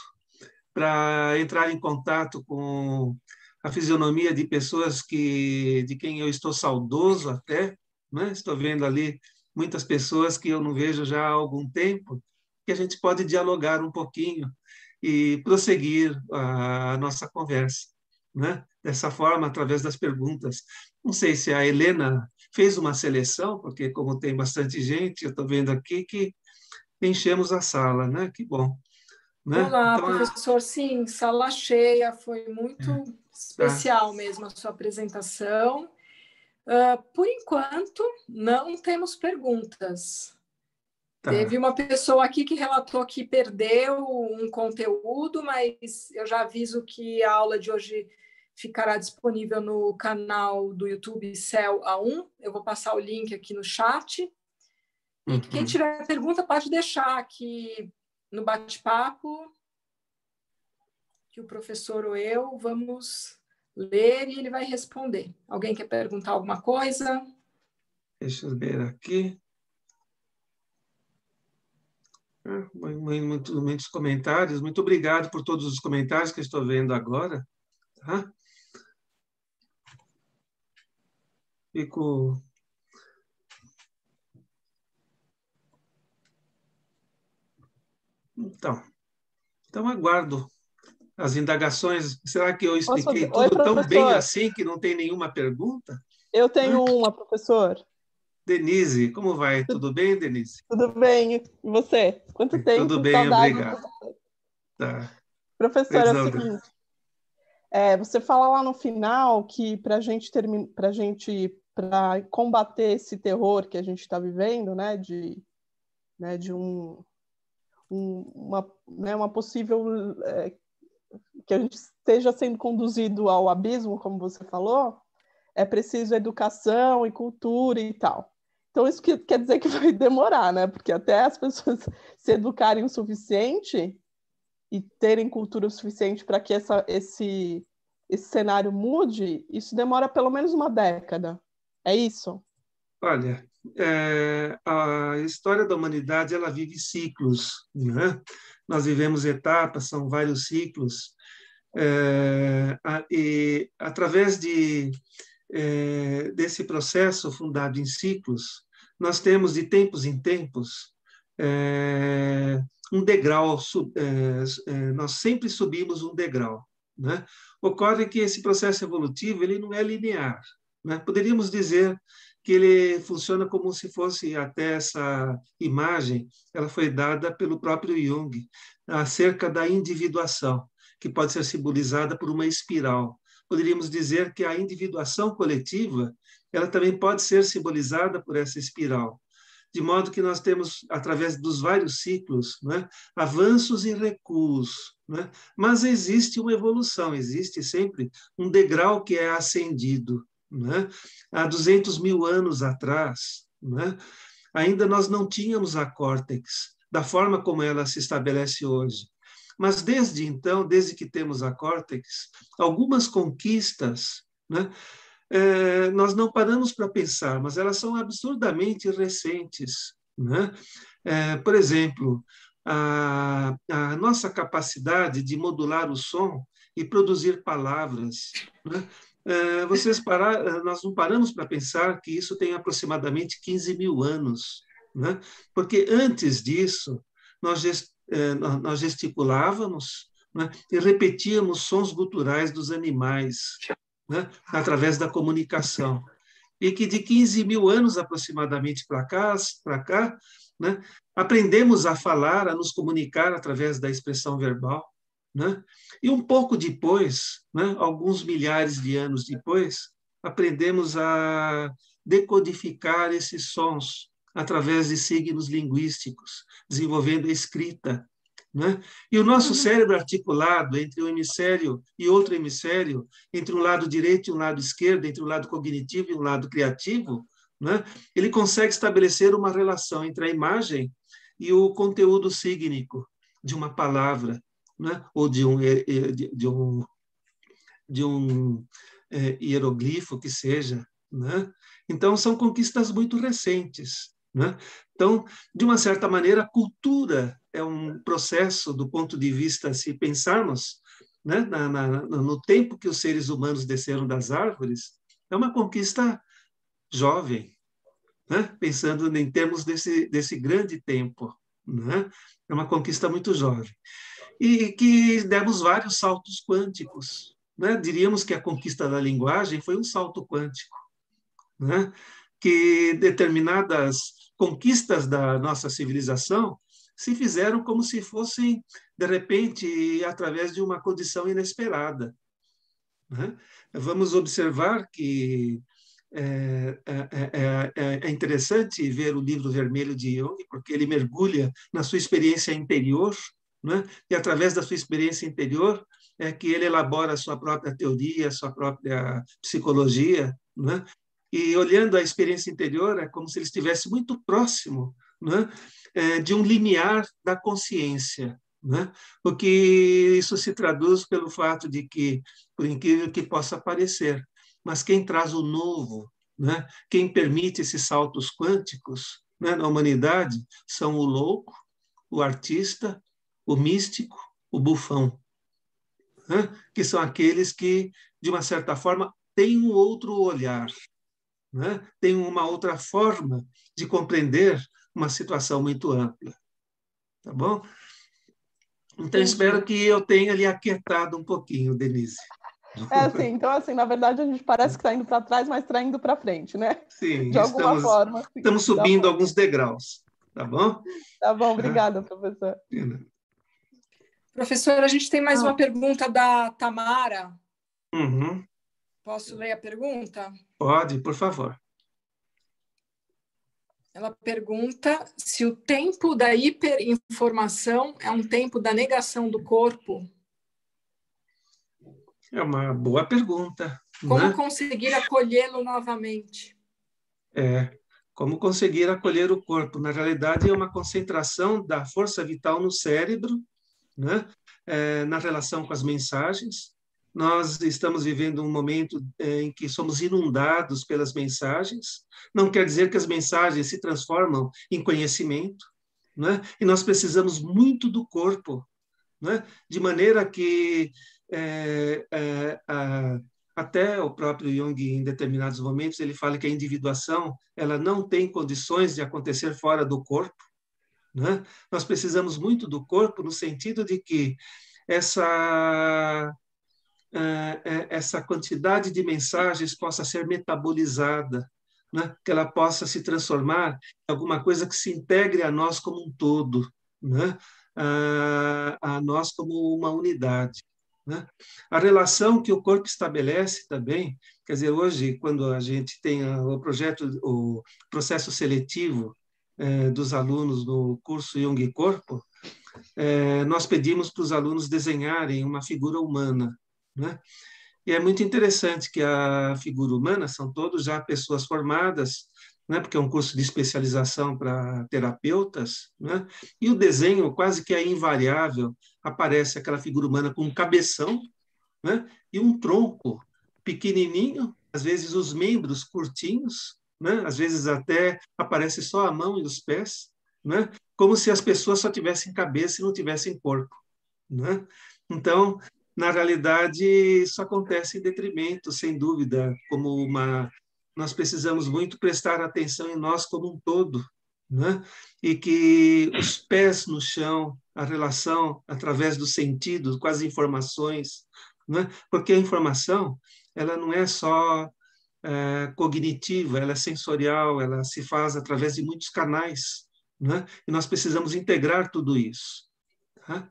para entrar em contato com a fisionomia de pessoas de quem eu estou saudoso até, né? Estou vendo ali muitas pessoas que eu não vejo já há algum tempo, que a gente pode dialogar um pouquinho e prosseguir a nossa conversa, né? Dessa forma, através das perguntas. Não sei se a Helena fez uma seleção, porque como tem bastante gente, eu estou vendo aqui que enchemos a sala, né? Que bom, né? Olá, Então, professor. Sim, sala cheia, foi muito tá, especial mesmo a sua apresentação. Por enquanto, não temos perguntas. Teve tá. uma pessoa aqui que relatou que perdeu um conteúdo, mas eu já aviso que a aula de hoje ficará disponível no canal do YouTube Céu A1. Eu vou passar o link aqui no chat. E quem Uhum. tiver pergunta pode deixar aqui no bate-papo, que o professor ou eu vamos ler e ele vai responder. Alguém quer perguntar alguma coisa? Deixa eu ver aqui. Muitos comentários. Muito obrigado por todos os comentários que eu estou vendo agora. Tá? Fico. Então aguardo as indagações. Será que eu expliquei Oi, tudo tão bem professor. assim que não tem nenhuma pergunta? Eu Hã? tenho uma, professor. Denise, como vai? Tudo bem, Denise? Tudo bem? E você? Quanto Tudo tempo? bem, Saudade. obrigado. Tá. Professor, é o Perdão, Denise. seguinte, você fala lá no final que para combater esse terror que a gente está vivendo, de uma possível que a gente esteja sendo conduzido ao abismo, como você falou, é preciso educação e cultura e tal. Então, isso quer dizer que vai demorar, né? Porque até as pessoas se educarem o suficiente e terem cultura o suficiente para que esse cenário mude, isso demora pelo menos uma década. É isso? Olha, a história da humanidade ela vive ciclos, né? Nós vivemos etapas, são vários ciclos, e através desse processo fundado em ciclos, nós temos de tempos em tempos um degrau, nós sempre subimos um degrau, né? Ocorre que esse processo evolutivo ele não é linear, né? Poderíamos dizer que ele funciona como se fosse até essa imagem, ela foi dada pelo próprio Jung, acerca da individuação, que pode ser simbolizada por uma espiral. Poderíamos dizer que a individuação coletiva, ela também pode ser simbolizada por essa espiral, de modo que nós temos, através dos vários ciclos, né, avanços e recuos, né, mas existe uma evolução, existe sempre um degrau que é ascendido. Né? Há 200 mil anos atrás, né, ainda nós não tínhamos a córtex da forma como ela se estabelece hoje. Mas desde então, desde que temos a córtex, algumas conquistas, né, nós não paramos para pensar, mas elas são absurdamente recentes. Né? Por exemplo, a nossa capacidade de modular o som e produzir palavras. Né? Nós não paramos para pensar que isso tem aproximadamente 15 mil anos. Né? Porque antes disso, nós gesticulávamos, né, e repetíamos sons guturais dos animais, né, através da comunicação. E que de 15 mil anos aproximadamente para cá, né, aprendemos a falar, a nos comunicar através da expressão verbal. Né? E um pouco depois, né, alguns milhares de anos depois, aprendemos a decodificar esses sons através de signos linguísticos, desenvolvendo a escrita. Né? E o nosso cérebro articulado entre um hemisfério e outro hemisfério, entre um lado direito e um lado esquerdo, entre um lado cognitivo e um lado criativo, né? Ele consegue estabelecer uma relação entre a imagem e o conteúdo sígnico de uma palavra, né? Ou de um hieroglifo que seja. Né? Então, são conquistas muito recentes. Né? Então, de uma certa maneira, a cultura é um processo, do ponto de vista, se pensarmos, né, no tempo que os seres humanos desceram das árvores, é uma conquista jovem, né? Pensando em termos desse grande tempo, né? É uma conquista muito jovem. E que demos vários saltos quânticos, né? Diríamos que a conquista da linguagem foi um salto quântico, né? Que determinadas conquistas da nossa civilização se fizeram como se fossem, de repente, através de uma condição inesperada, né? Vamos observar que é interessante ver o livro vermelho de Jung, porque ele mergulha na sua experiência interior, né? E através da sua experiência interior é que ele elabora a sua própria teoria, a sua própria psicologia, né? E olhando a experiência interior, é como se ele estivesse muito próximo, né? De um limiar da consciência, né? O que isso se traduz pelo fato de que, por incrível que possa parecer, mas quem traz o novo, né? Quem permite esses saltos quânticos, né, na humanidade são o louco, o artista, o místico, o bufão, né? Que são aqueles que, de uma certa forma, têm um outro olhar, né? Têm uma outra forma de compreender uma situação muito ampla. Tá bom? Então, espero que eu tenha lhe aquietado um pouquinho, Denise. Assim, então, assim, na verdade, a gente parece que está indo para trás, mas está indo para frente, né? Sim, De alguma forma. Assim, estamos subindo alguns degraus, tá bom? Tá bom, obrigada, professor. Professora, a gente tem mais uma pergunta da Tamara. Uhum. Posso ler a pergunta? Pode, por favor. Ela pergunta se o tempo da hiperinformação é um tempo da negação do corpo. É uma boa pergunta. Como né? conseguir acolhê-lo novamente? Como conseguir acolher o corpo? Na realidade, é uma concentração da força vital no cérebro, né? Na relação com as mensagens. Nós estamos vivendo um momento em que somos inundados pelas mensagens. Não quer dizer que as mensagens se transformam em conhecimento, né? E nós precisamos muito do corpo, né? De maneira que até o próprio Jung, em determinados momentos, ele fala que a individuação ela não tem condições de acontecer fora do corpo, né? Nós precisamos muito do corpo no sentido de que essa quantidade de mensagens possa ser metabolizada, né? Que ela possa se transformar em alguma coisa que se integre a nós como um todo, né? A nós como uma unidade, né? A relação que o corpo estabelece também, quer dizer, hoje, quando a gente tem o processo seletivo dos alunos no curso Jung Corpo, nós pedimos para os alunos desenharem uma figura humana, né? E é muito interessante que a figura humana são todos já pessoas formadas, né? Porque é um curso de especialização para terapeutas, né? E o desenho quase que é invariável, aparece aquela figura humana com um cabeção, né? E um tronco pequenininho, às vezes os membros curtinhos, né? Às vezes até aparece só a mão e os pés, né? Como se as pessoas só tivessem cabeça e não tivessem corpo, né? Então, na realidade, isso acontece em detrimento, sem dúvida, nós precisamos muito prestar atenção em nós como um todo, né? E que os pés no chão, a relação através dos sentidos, com as informações, né? Porque a informação, ela não é só cognitiva, ela é sensorial, ela se faz através de muitos canais, né? E nós precisamos integrar tudo isso, tá?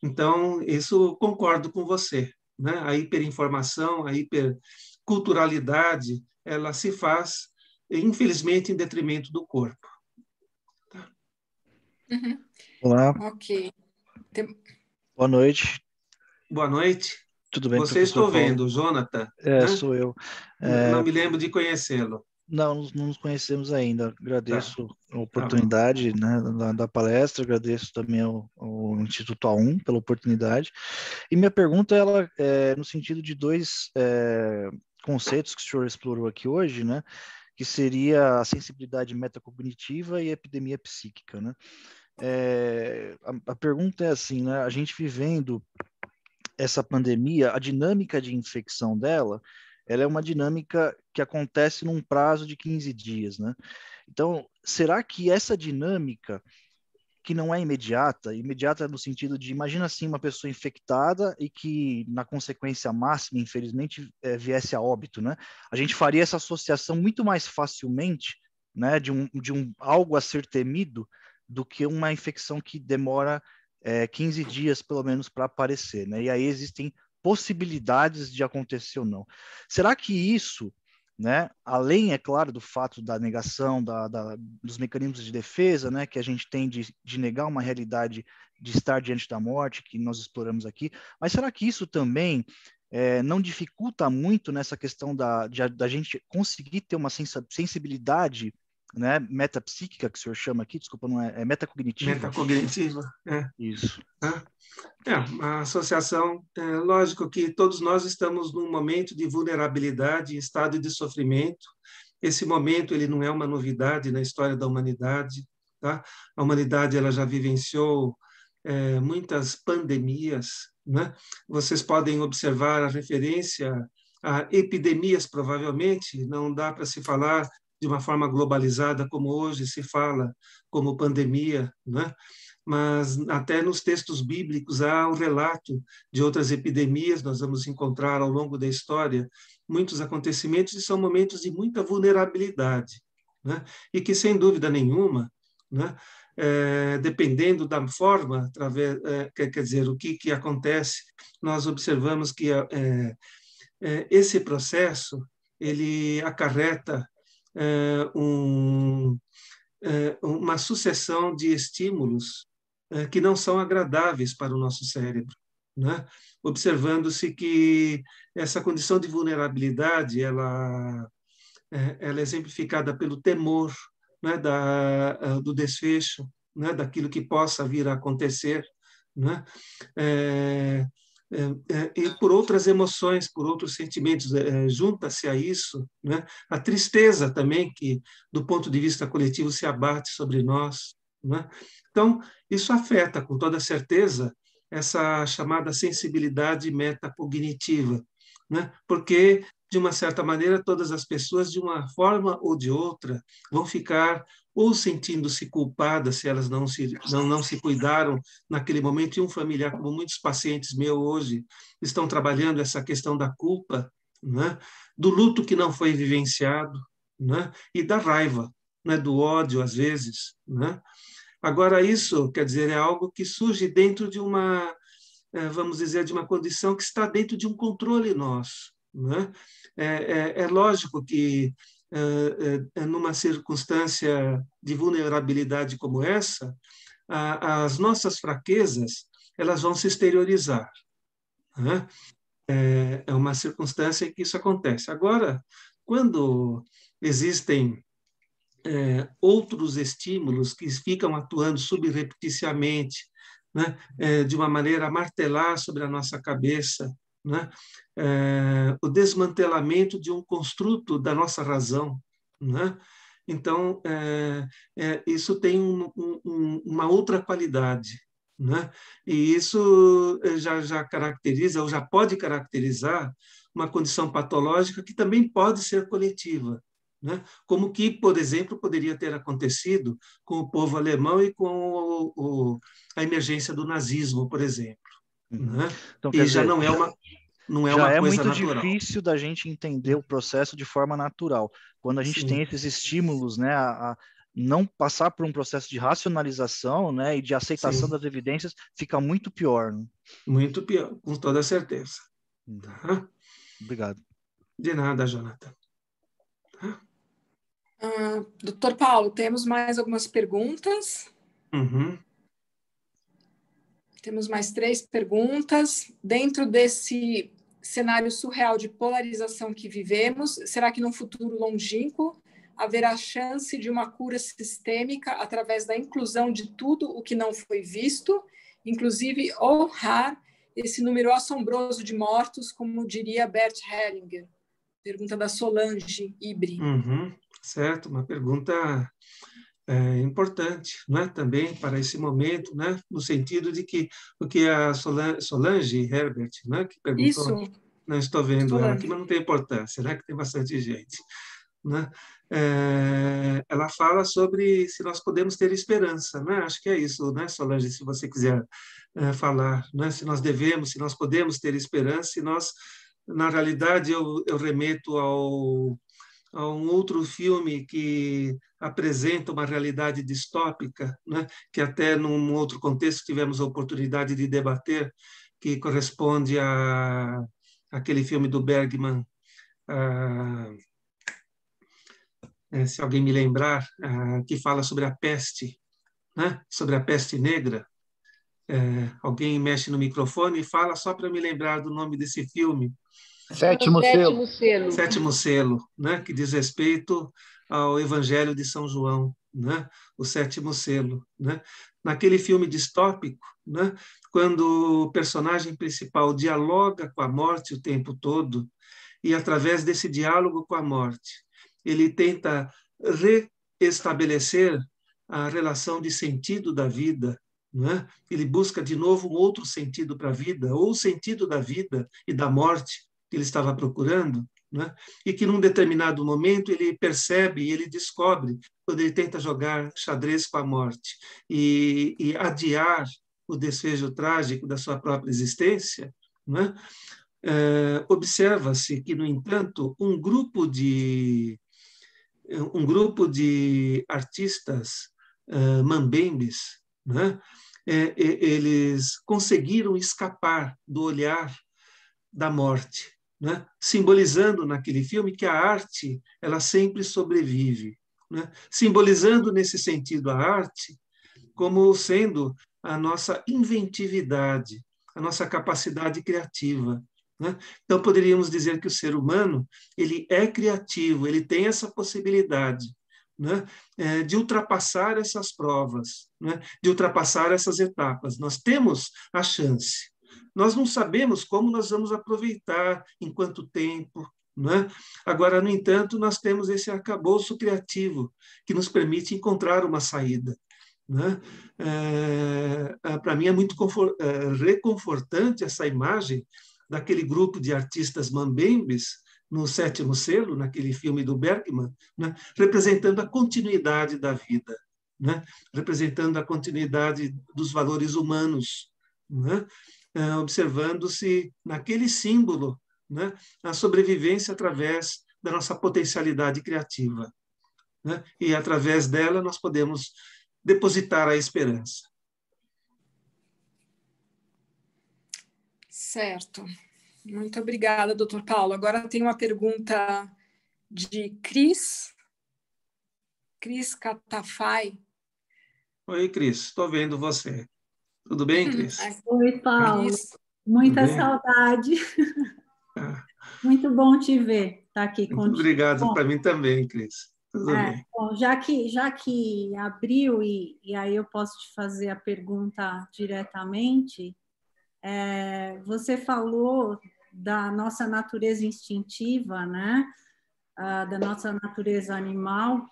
Então, isso concordo com você, né? A hiperinformação, a hiperculturalidade, ela se faz, infelizmente, em detrimento do corpo. Tá? Uhum. Olá. Ok. Boa noite. Boa noite. Tudo bem, Você estou vendo, Jonathan. Né? Sou eu. Não me lembro de conhecê-lo. Não nos conhecemos ainda. Agradeço a oportunidade, né, da palestra, agradeço também ao Instituto A1 pela oportunidade. E minha pergunta ela é no sentido de dois conceitos que o senhor explorou aqui hoje, né, que seria a sensibilidade metacognitiva e a epidemia psíquica, né? A pergunta é assim, né, a gente vivendo essa pandemia, a dinâmica de infecção dela, ela é uma dinâmica que acontece num prazo de 15 dias, né? Então, será que essa dinâmica, que não é imediata no sentido de, imagina assim, uma pessoa infectada e que, na consequência máxima, infelizmente, viesse a óbito, né? A gente faria essa associação muito mais facilmente, né, de um algo a ser temido do que uma infecção que demora 15 dias, pelo menos, para aparecer, né? E aí existem possibilidades de acontecer ou não. Será que isso, né, além, é claro, do fato da negação dos mecanismos de defesa, né, que a gente tem de negar uma realidade de estar diante da morte, que nós exploramos aqui, mas será que isso também não dificulta muito nessa questão da gente conseguir ter uma sensibilidade, né, metapsíquica, que o senhor chama aqui, desculpa, não é metacognitiva? Metacognitiva, Isso. Uma associação, lógico que todos nós estamos num momento de vulnerabilidade, estado de sofrimento. Esse momento ele não é uma novidade na história da humanidade, tá? A humanidade ela já vivenciou muitas pandemias, né? Vocês podem observar a referência a epidemias, provavelmente, não dá para se falar de uma forma globalizada como hoje se fala, como pandemia, né? Mas até nos textos bíblicos há um relato de outras epidemias, nós vamos encontrar ao longo da história muitos acontecimentos e são momentos de muita vulnerabilidade, né? E que, sem dúvida nenhuma, né, dependendo da forma, quer dizer, o que acontece, nós observamos que esse processo ele acarreta uma sucessão de estímulos que não são agradáveis para o nosso cérebro, né? Observando-se que essa condição de vulnerabilidade ela é exemplificada pelo temor, né, do desfecho, né, daquilo que possa vir a acontecer, né? E por outras emoções, por outros sentimentos, junta-se a isso, né, a tristeza também, que, do ponto de vista coletivo, se abate sobre nós, né? Então, isso afeta, com toda certeza, essa chamada sensibilidade metacognitiva, né? Porque, de uma certa maneira, todas as pessoas, de uma forma ou de outra, vão ficar ou sentindo-se culpadas se elas não se cuidaram naquele momento, e um familiar, como muitos pacientes meus hoje estão trabalhando essa questão da culpa, né? Do luto que não foi vivenciado, né? E da raiva, né? Do ódio, às vezes, né? Agora, isso, quer dizer, é algo que surge dentro de uma, vamos dizer, de uma condição que está dentro de um controle nosso, né? É lógico que, numa circunstância de vulnerabilidade como essa, as nossas fraquezas elas vão se exteriorizar, né? É uma circunstância em que isso acontece. Agora, quando existem outros estímulos que ficam atuando subrepticiamente, né, de uma maneira a martelar sobre a nossa cabeça, né, o desmantelamento de um construto da nossa razão, né? Então, isso tem uma outra qualidade, né? E isso já caracteriza, ou já pode caracterizar, uma condição patológica que também pode ser coletiva, né? Como que, por exemplo, poderia ter acontecido com o povo alemão e com a emergência do nazismo, por exemplo. Né? Então, e já não é uma coisa muito natural. Difícil da gente entender o processo de forma natural. Quando a gente tem esses estímulos, né, a não passar por um processo de racionalização, né, e de aceitação das evidências, fica muito pior. Né? Muito pior, com toda certeza. Tá? Obrigado. De nada, Jonathan. Doutor Paulo, temos mais algumas perguntas. Uhum. Temos mais 3 perguntas. Dentro desse cenário surreal de polarização que vivemos, será que num futuro longínquo haverá chance de uma cura sistêmica através da inclusão de tudo o que não foi visto, inclusive honrar esse número assombroso de mortos, como diria Bert Hellinger? Pergunta da Solange Ibri. Certo, uma pergunta importante, né, também para esse momento, né, no sentido de que o que a Solange Herbert, né, que perguntou, Isso, não estou vendo ela aqui, Solange. mas não tem importância, né, que tem bastante gente, né? Ela fala sobre se nós podemos ter esperança, né? Acho que é isso, né, Solange, se você quiser falar, né, se nós devemos, se nós podemos ter esperança, se nós, na realidade, eu remeto a um outro filme que apresenta uma realidade distópica, né, que até num outro contexto tivemos a oportunidade de debater, que corresponde a aquele filme do Bergman, se alguém me lembrar, que fala sobre a peste, né, sobre a peste negra. Alguém mexe no microfone e fala só para me lembrar do nome desse filme. Sétimo Selo. Sétimo Selo, né, que diz respeito ao Evangelho de São João, né, o Sétimo Selo, né? Naquele filme distópico, né, quando o personagem principal dialoga com a morte o tempo todo, e através desse diálogo com a morte, ele tenta reestabelecer a relação de sentido da vida, né? Ele busca de novo um outro sentido para a vida, ou o sentido da vida e da morte que ele estava procurando, né? E que num determinado momento ele percebe, ele descobre, quando ele tenta jogar xadrez com a morte e adiar o desfecho trágico da sua própria existência, né? Observa-se que, no entanto, um grupo de artistas mambembes, né? Eles conseguiram escapar do olhar da morte, né? Simbolizando naquele filme que a arte ela sempre sobrevive, né? Simbolizando nesse sentido a arte como sendo a nossa inventividade, a nossa capacidade criativa, né? Então poderíamos dizer que o ser humano ele é criativo, ele tem essa possibilidade, né, de ultrapassar essas provas, né, de ultrapassar essas etapas. Nós temos a chance. Nós não sabemos como nós vamos aproveitar, em quanto tempo, né? Agora, no entanto, nós temos esse arcabouço criativo que nos permite encontrar uma saída, né? Para mim é muito reconfortante essa imagem daquele grupo de artistas mambembes no Sétimo Selo, naquele filme do Bergman, né? Representando a continuidade da vida, né? Representando a continuidade dos valores humanos, né? Observando-se naquele símbolo, né, a sobrevivência através da nossa potencialidade criativa, né? E através dela nós podemos depositar a esperança. Certo. Muito obrigada, doutor Paulo. Agora tem uma pergunta de Cris Catafai. Oi, Cris, estou vendo você. Tudo bem, Cris? Oi, Paulo. Cris. Muita saudade. Muito bom te ver, estar aqui Muito contigo. obrigado, para mim também, Cris. Tudo bem. Bom, já que abriu e aí eu posso te fazer a pergunta diretamente, você falou da nossa natureza instintiva, né? Da nossa natureza animal,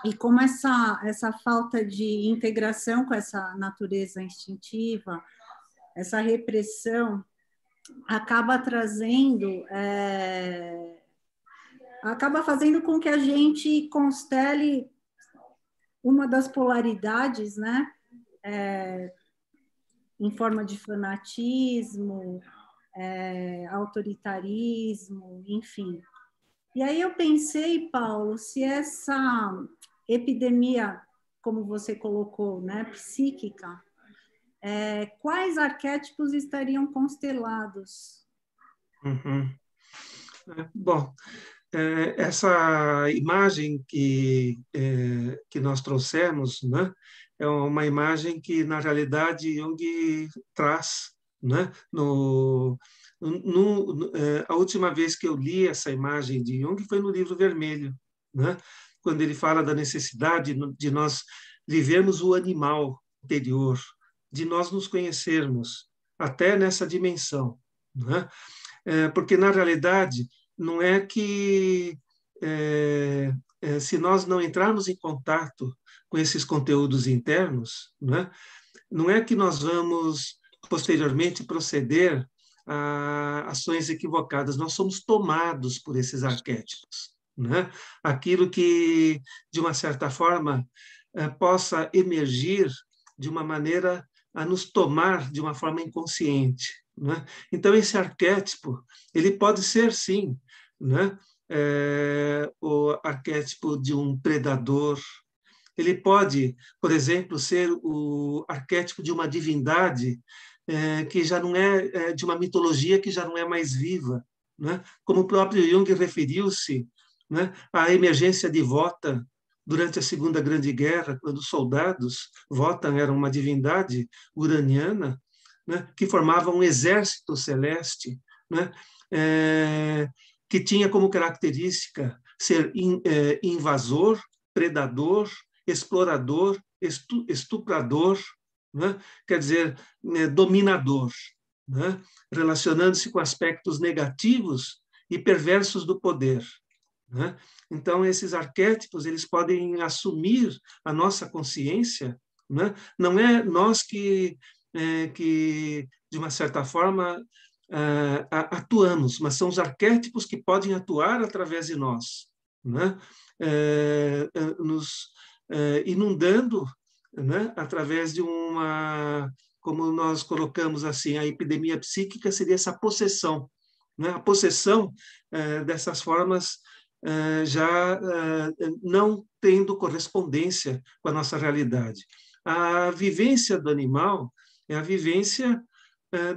e como essa falta de integração com essa natureza instintiva, essa repressão, acaba trazendo, acaba fazendo com que a gente constele uma das polaridades, né? Em forma de fanatismo, autoritarismo, enfim. E aí eu pensei, Paulo, se essa epidemia, como você colocou, né, psíquica, quais arquétipos estariam constelados? Uhum. Bom, essa imagem que nós trouxemos, né, é uma imagem que, na realidade, Jung traz, né, a última vez que eu li essa imagem de Jung foi no Livro Vermelho, né, quando ele fala da necessidade de nós vivermos o animal interior, de nós nos conhecermos até nessa dimensão, né? Porque, na realidade, não é que se nós não entrarmos em contato com esses conteúdos internos, né, não é que nós vamos posteriormente proceder a ações equivocadas, nós somos tomados por esses arquétipos, né? Aquilo que, de uma certa forma, possa emergir de uma maneira a nos tomar de uma forma inconsciente, né? Então, esse arquétipo, ele pode ser, sim, né, o arquétipo de um predador. Ele pode, por exemplo, ser o arquétipo de uma divindade que já não é, de uma mitologia que já não é mais viva, né? Como o próprio Jung referiu-se, né, à emergência de Wotan durante a Segunda Grande Guerra, quando os soldados, Wotan era uma divindade uraniana, né, que formava um exército celeste, né, que tinha como característica ser invasor, predador, explorador, estuprador, né? Quer dizer, dominador, né? Relacionando-se com aspectos negativos e perversos do poder, né? Então, esses arquétipos eles podem assumir a nossa consciência, né? Não é nós que, de uma certa forma, atuamos, mas são os arquétipos que podem atuar através de nós, né? Nos inundando, né, através de uma, como nós colocamos assim, a epidemia psíquica seria essa possessão, né? A possessão dessas formas já não tendo correspondência com a nossa realidade. A vivência do animal é a vivência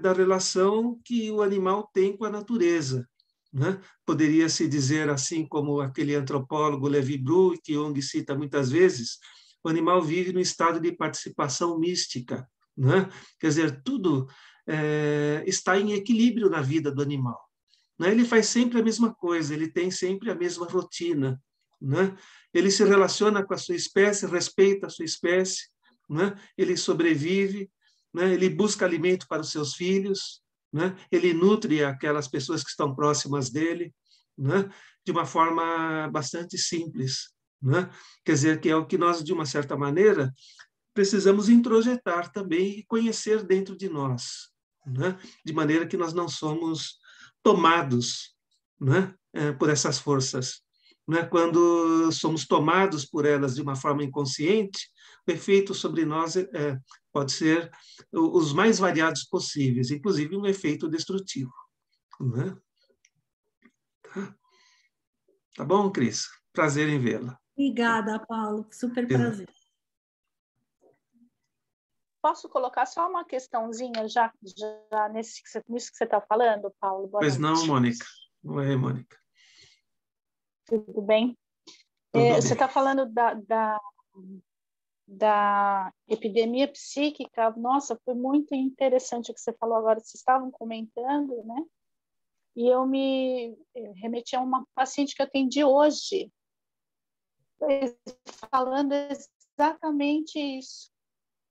da relação que o animal tem com a natureza, né? Poderia-se dizer assim, como aquele antropólogo Levi Bru, que Jung cita muitas vezes, o animal vive no estado de participação mística, né? Quer dizer, tudo está em equilíbrio na vida do animal, né? Ele faz sempre a mesma coisa, ele tem sempre a mesma rotina, né? Ele se relaciona com a sua espécie, respeita a sua espécie, né? Ele sobrevive, né? Ele busca alimento para os seus filhos, né? Ele nutre aquelas pessoas que estão próximas dele, né? De uma forma bastante simples, né? Quer dizer, que é o que nós, de uma certa maneira, precisamos introjetar também e conhecer dentro de nós, né? De maneira que nós não somos tomados, né, por essas forças, né? Quando somos tomados por elas de uma forma inconsciente, o efeito sobre nós pode ser os mais variados possíveis, inclusive um efeito destrutivo, né? Tá bom, Cris? Prazer em vê-la. Obrigada, Paulo. Super prazer. Posso colocar só uma questãozinha já nisso que você está falando, Paulo? Boa pois noite. não, Mônica. Oi, Mônica. Tudo bem? Tudo bem. Você está falando da epidemia psíquica. Nossa, foi muito interessante o que você falou agora. Vocês estavam comentando, né? E eu me remeti a uma paciente que eu atendi hoje, falando exatamente isso.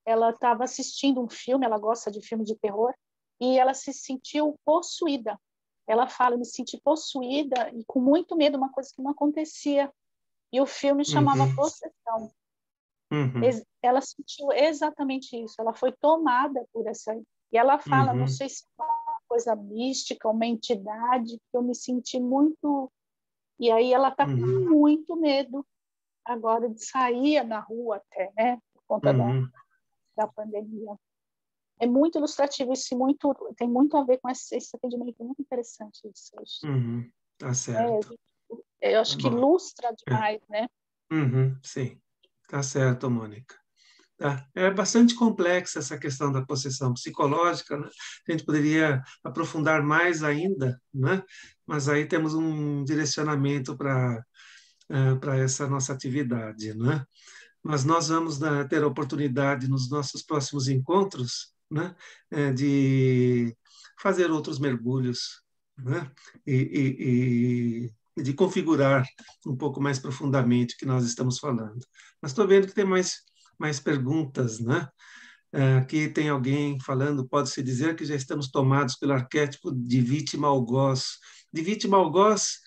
Ela estava assistindo um filme, ela gosta de filme de terror, e ela se sentiu possuída. Ela fala, eu me senti possuída e com muito medo, uma coisa que não acontecia. E o filme chamava Possessão. Ela sentiu exatamente isso, ela foi tomada por essa... E ela fala, não sei se é uma coisa mística, uma entidade, que eu me senti muito... E aí ela está com muito medo agora de sair na rua até, né? Por conta da pandemia. É muito ilustrativo isso, tem muito a ver com esse atendimento, muito interessante isso. Tá certo. Eu acho que ilustra demais, né? Sim, tá certo, Mônica. Tá. É bastante complexa essa questão da possessão psicológica, né? A gente poderia aprofundar mais ainda, né? Mas aí temos um direcionamento para essa nossa atividade, né? Mas nós vamos ter a oportunidade nos nossos próximos encontros, né, de fazer outros mergulhos, né, e de configurar um pouco mais profundamente o que nós estamos falando. Mas estou vendo que tem mais perguntas, né? Aqui tem alguém falando, pode-se dizer que já estamos tomados pelo arquétipo de vítima algoz. De vítima algoz,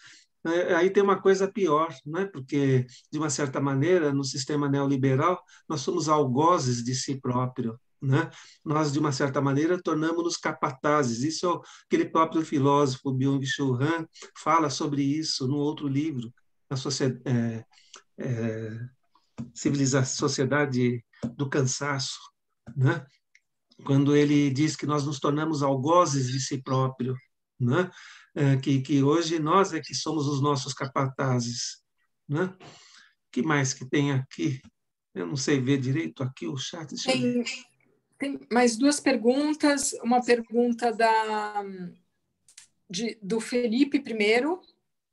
Aí tem uma coisa pior, não é? Porque, de uma certa maneira, no sistema neoliberal, nós somos algozes de si próprio. Né? Nós, de uma certa maneira, tornamos-nos capatazes. Isso é aquele próprio filósofo Byung-Chul Han fala sobre isso no outro livro, a Sociedade do Cansaço, né? Quando ele diz que nós nos tornamos algozes de si próprio, né? Que hoje nós é que somos os nossos capatazes. Né? Que mais que tem aqui? Eu não sei ver direito aqui o chat. Tem mais duas perguntas. Uma pergunta do Felipe primeiro.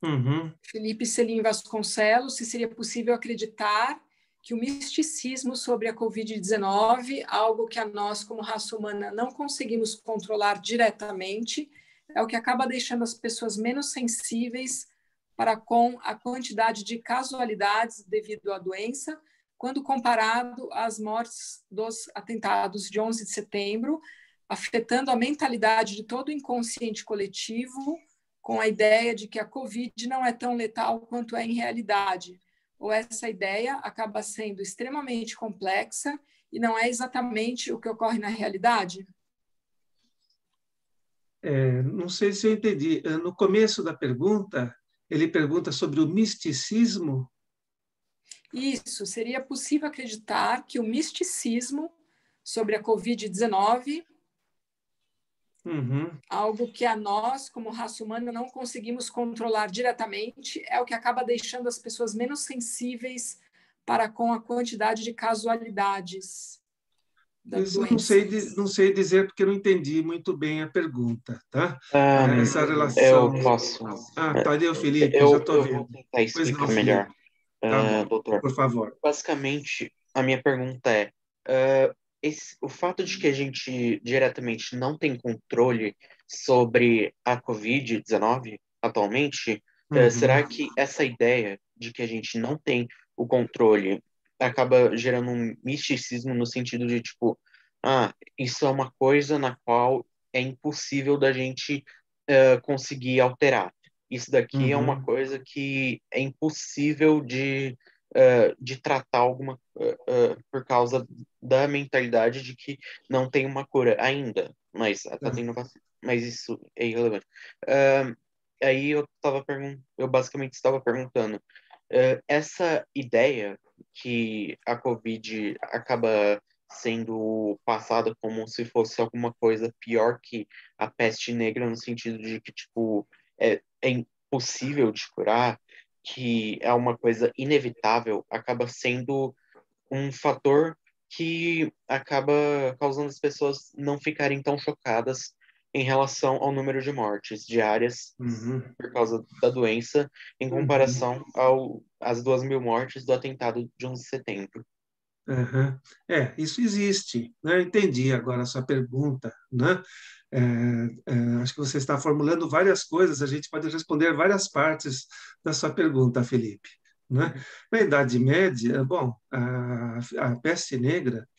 Uhum. Felipe Selim Vasconcelos, se seria possível acreditar que o misticismo sobre a Covid-19, algo que a nós, como raça humana, não conseguimos controlar diretamente, é o que acaba deixando as pessoas menos sensíveis para com a quantidade de casualidades devido à doença, quando comparado às mortes dos atentados de 11 de setembro, afetando a mentalidade de todo o inconsciente coletivo, com a ideia de que a Covid não é tão letal quanto é em realidade, ou essa ideia acaba sendo extremamente complexa e não é exatamente o que ocorre na realidade? Não sei se eu entendi. No começo da pergunta, ele pergunta sobre o misticismo. Isso, seria possível acreditar que o misticismo sobre a Covid-19, algo que a nós, como raça humana, não conseguimos controlar diretamente, é o que acaba deixando as pessoas menos sensíveis para com a quantidade de casualidades da Isso doença. não sei dizer porque eu não entendi muito bem a pergunta, tá? Essa Eu relação. posso. Tá, deu, Felipe, já Eu estou vou vendo. tentar Pois explicar não, melhor, Felipe. Tá bom, doutor. por favor. Basicamente, a minha pergunta é: o fato de que a gente diretamente não tem controle sobre a Covid-19 atualmente, será que essa ideia de que a gente não tem o controle acaba gerando um misticismo no sentido de, tipo, isso é uma coisa na qual é impossível da gente conseguir alterar. Isso daqui é uma coisa que é impossível de tratar por causa da mentalidade de que não tem uma cura ainda, mas até tem vacina, mas isso é irrelevante. Aí eu basicamente estava perguntando, essa ideia que a Covid acaba sendo passada como se fosse alguma coisa pior que a peste negra, no sentido de que, tipo, é impossível de curar, que é uma coisa inevitável, acaba sendo um fator que acaba causando as pessoas não ficarem tão chocadas em relação ao número de mortes diárias por causa da doença, em comparação às 2.000 mortes do atentado de 11 de setembro. Isso existe, né? Entendi agora a sua pergunta, né? Acho que você está formulando várias coisas, a gente pode responder várias partes da sua pergunta, Felipe. Né? Na Idade Média, bom, a peste negra,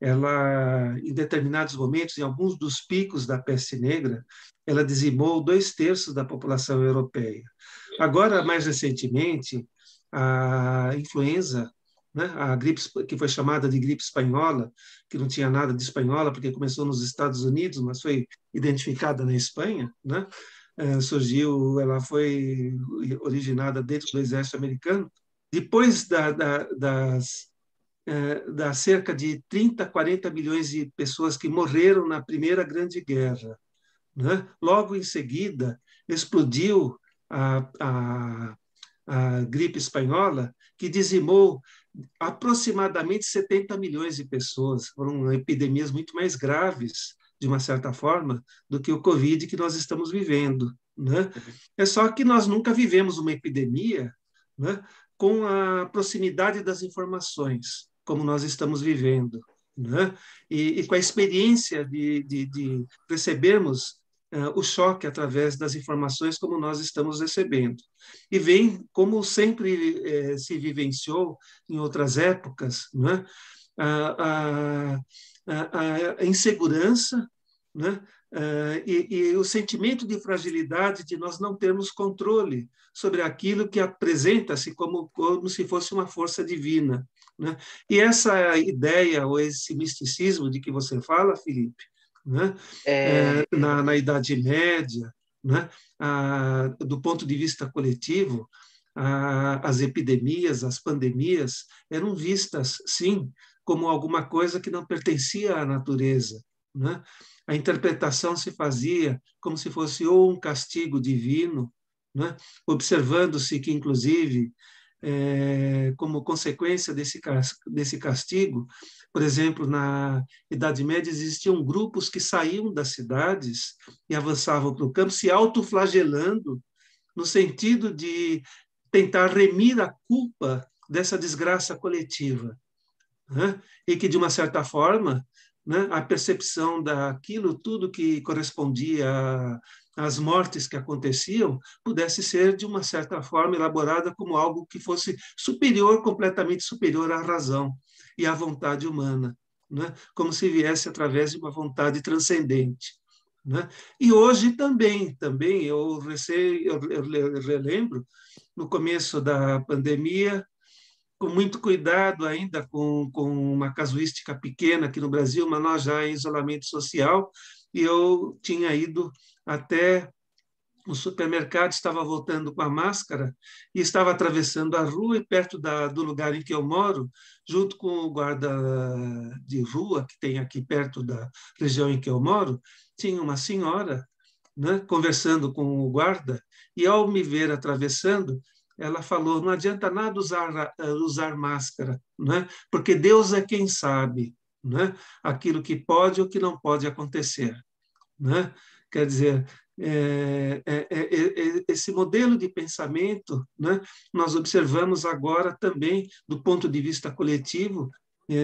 ela, em determinados momentos, em alguns dos picos da peste negra, ela dizimou 2/3 da população europeia. Agora, mais recentemente, a influenza, né, a gripe que foi chamada de gripe espanhola, que não tinha nada de espanhola porque começou nos Estados Unidos, mas foi identificada na Espanha, né? Ela foi originada dentro do exército americano. Depois das cerca de 30, 40 milhões de pessoas que morreram na Primeira Grande Guerra, né? Logo em seguida, explodiu a gripe espanhola, que dizimou aproximadamente 70 milhões de pessoas. Foram epidemias muito mais graves, de uma certa forma, do que o Covid que nós estamos vivendo. Né? É só que nós nunca vivemos uma epidemia, né, com a proximidade das informações, como nós estamos vivendo. Né? E com a experiência de recebermos o choque através das informações como nós estamos recebendo. E vem, como sempre se vivenciou em outras épocas, né? a insegurança, né? e o sentimento de fragilidade de nós não termos controle sobre aquilo que apresenta-se como se fosse uma força divina, né? E essa ideia, ou esse misticismo de que você fala, Felipe, né? Na Idade Média, né? Do ponto de vista coletivo, as epidemias, as pandemias, eram vistas, sim, como alguma coisa que não pertencia à natureza, né? A interpretação se fazia como se fosse ou um castigo divino, né? Observando-se que, inclusive, como consequência desse castigo, por exemplo, na Idade Média existiam grupos que saíam das cidades e avançavam para o campo, se autoflagelando, no sentido de tentar remir a culpa dessa desgraça coletiva, né? E que, de uma certa forma, né, a percepção daquilo tudo que correspondia às mortes que aconteciam pudesse ser, de uma certa forma, elaborada como algo que fosse superior, completamente superior à razão e à vontade humana, né? Como se viesse através de uma vontade transcendente, né? E hoje também eu relembro, no começo da pandemia, com muito cuidado ainda, com uma casuística pequena aqui no Brasil, mas nós já em isolamento social, e eu tinha ido até o supermercado, estava voltando com a máscara e estava atravessando a rua e perto do lugar em que eu moro, junto com o guarda de rua, que tem aqui perto da região em que eu moro, tinha uma senhora, né, conversando com o guarda, e ao me ver atravessando, ela falou: não adianta nada usar máscara, né, porque Deus é quem sabe, né, aquilo que pode ou que não pode acontecer, né? Quer dizer, esse modelo de pensamento, né, nós observamos agora também do ponto de vista coletivo,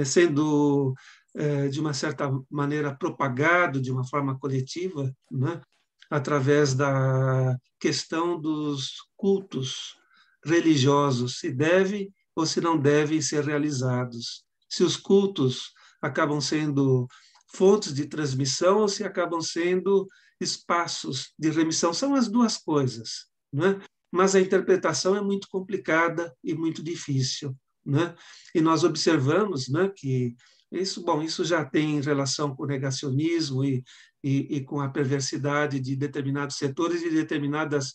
sendo de uma certa maneira propagado de uma forma coletiva, né, através da questão dos cultos religiosos, se deve ou se não devem ser realizados. Se os cultos acabam sendo fontes de transmissão ou se acabam sendo espaços de remissão. São as duas coisas, né? Mas a interpretação é muito complicada e muito difícil, né? E nós observamos, né, que isso já tem relação com o negacionismo e com a perversidade de determinados setores e determinadas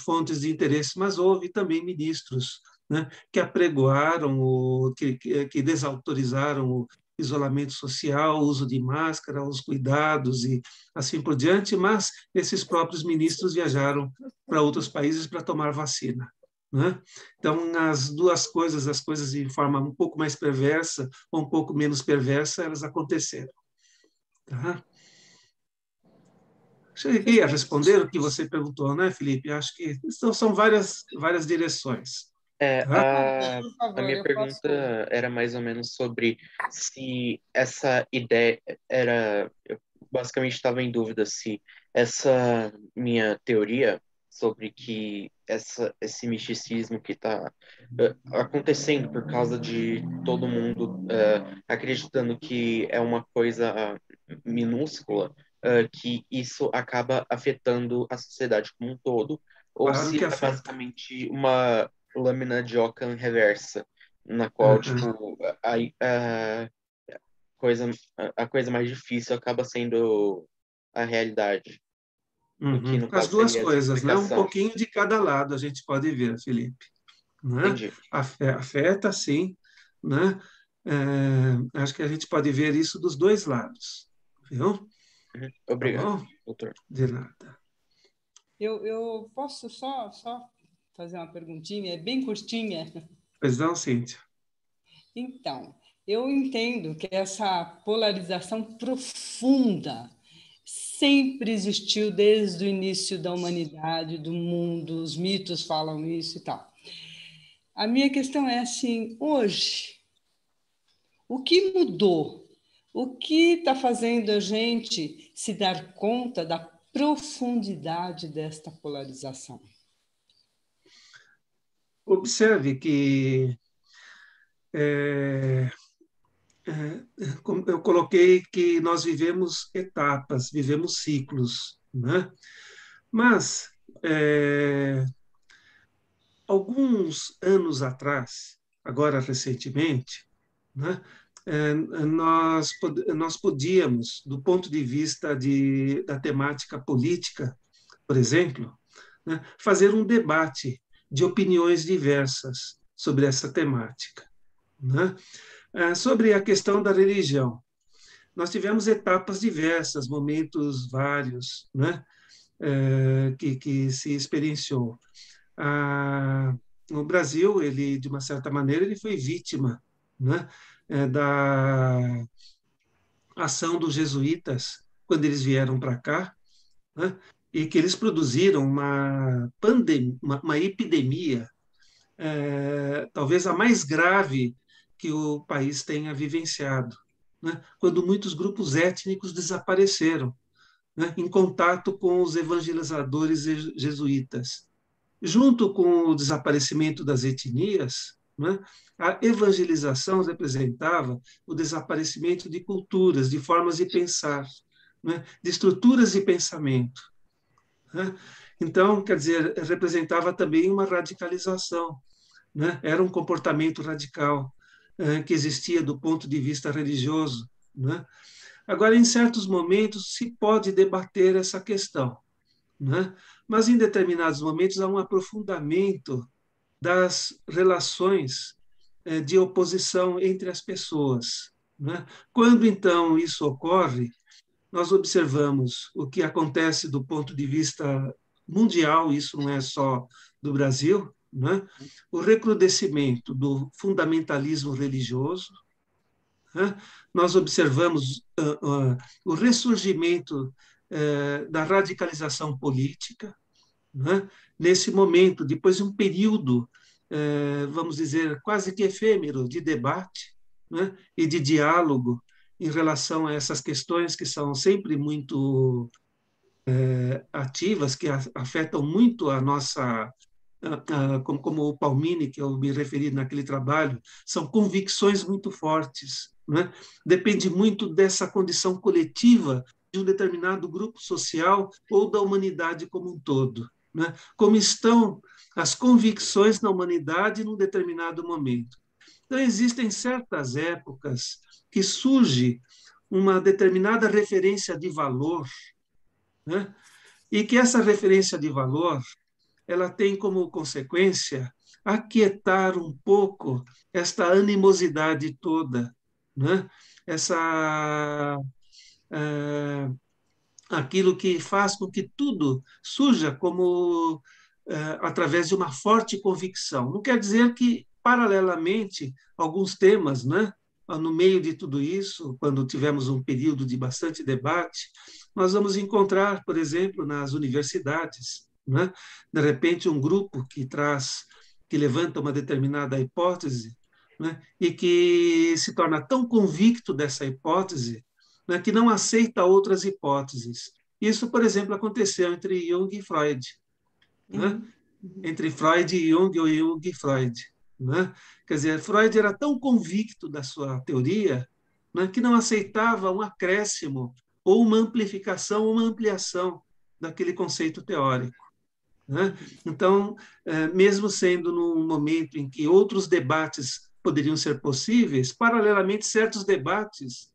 fontes de interesse, mas houve também ministros, né, que apregoaram, que desautorizaram o isolamento social, o uso de máscara, os cuidados e assim por diante, mas esses próprios ministros viajaram para outros países para tomar vacina, né? Então, as duas coisas, as coisas de forma um pouco mais perversa ou um pouco menos perversa, elas aconteceram. Tá? Cheguei a responder o que você perguntou, né, Felipe? Acho que são várias direções. A minha pergunta era mais ou menos sobre se essa ideia era... Eu basicamente estava em dúvida se essa minha teoria sobre que esse misticismo que está acontecendo por causa de todo mundo acreditando que é uma coisa minúscula, que isso acaba afetando a sociedade como um todo, ou Claro se que é afeta. basicamente uma lâmina de Ockham reversa, na qual, tipo, a coisa mais difícil acaba sendo a realidade, o que no As caso duas seria essa coisas, né? Um explicação. pouquinho de cada lado a gente pode ver, Felipe. Né? Entendi. Afeta, sim, né? Acho que a gente pode ver isso dos dois lados, viu? Uhum. Tá Obrigado, bom? doutor. De nada. Eu posso só fazer uma perguntinha, é bem curtinha. Pois não, Cíntia. Então, eu entendo que essa polarização profunda sempre existiu desde o início da humanidade, do mundo, os mitos falam isso e tal. A minha questão é assim, hoje, o que mudou? O que está fazendo a gente se dar conta da profundidade desta polarização? Observe que eu coloquei que nós vivemos etapas, vivemos ciclos, né? Mas, alguns anos atrás, agora recentemente, né, nós podíamos, do ponto de vista da temática política, por exemplo, né, fazer um debate de opiniões diversas sobre essa temática, né? Sobre a questão da religião. Nós tivemos etapas diversas, momentos vários, né, que se experienciou. O Brasil, ele, de uma certa maneira, ele foi vítima, né, da ação dos jesuítas quando eles vieram para cá, né, e que eles produziram uma epidemia, talvez a mais grave que o país tenha vivenciado, né, quando muitos grupos étnicos desapareceram, né, em contato com os evangelizadores jesuítas. Junto com o desaparecimento das etnias, né, a evangelização representava o desaparecimento de culturas, de formas de pensar, né, de estruturas de pensamento, né? Então, quer dizer, representava também uma radicalização, né? Era um comportamento radical que existia do ponto de vista religioso, né? Agora, em certos momentos, se pode debater essa questão, né? Mas, em determinados momentos, há um aprofundamento das relações de oposição entre as pessoas, né? Quando, então, isso ocorre, nós observamos o que acontece do ponto de vista mundial, isso não é só do Brasil, né? O recrudescimento do fundamentalismo religioso, né? Nós observamos o ressurgimento da radicalização política, né? Nesse momento, depois de um período, vamos dizer, quase que efêmero de debate, né? E de diálogo em relação a essas questões que são sempre muito ativas, que afetam muito a nossa, como o Palmini, que eu me referi naquele trabalho, são convicções muito fortes, né? Depende muito dessa condição coletiva de um determinado grupo social ou da humanidade como um todo, né? Como estão as convicções na humanidade num determinado momento. Então, existem certas épocas que surge uma determinada referência de valor, né? E que essa referência de valor ela tem como consequência aquietar um pouco esta animosidade toda, né? Aquilo que faz com que tudo surja como através de uma forte convicção. Não quer dizer que, paralelamente, alguns temas, né, no meio de tudo isso, quando tivemos um período de bastante debate, nós vamos encontrar, por exemplo, nas universidades, né, de repente, um grupo que levanta uma determinada hipótese, né, e que se torna tão convicto dessa hipótese, né, que não aceita outras hipóteses. Isso, por exemplo, aconteceu entre Jung e Freud, né? Entre Freud e Jung, ou Jung e Freud, né? Quer dizer, Freud era tão convicto da sua teoria, né, que não aceitava um acréscimo ou uma amplificação, uma ampliação daquele conceito teórico, né? Então, mesmo sendo num momento em que outros debates poderiam ser possíveis, paralelamente, certos debates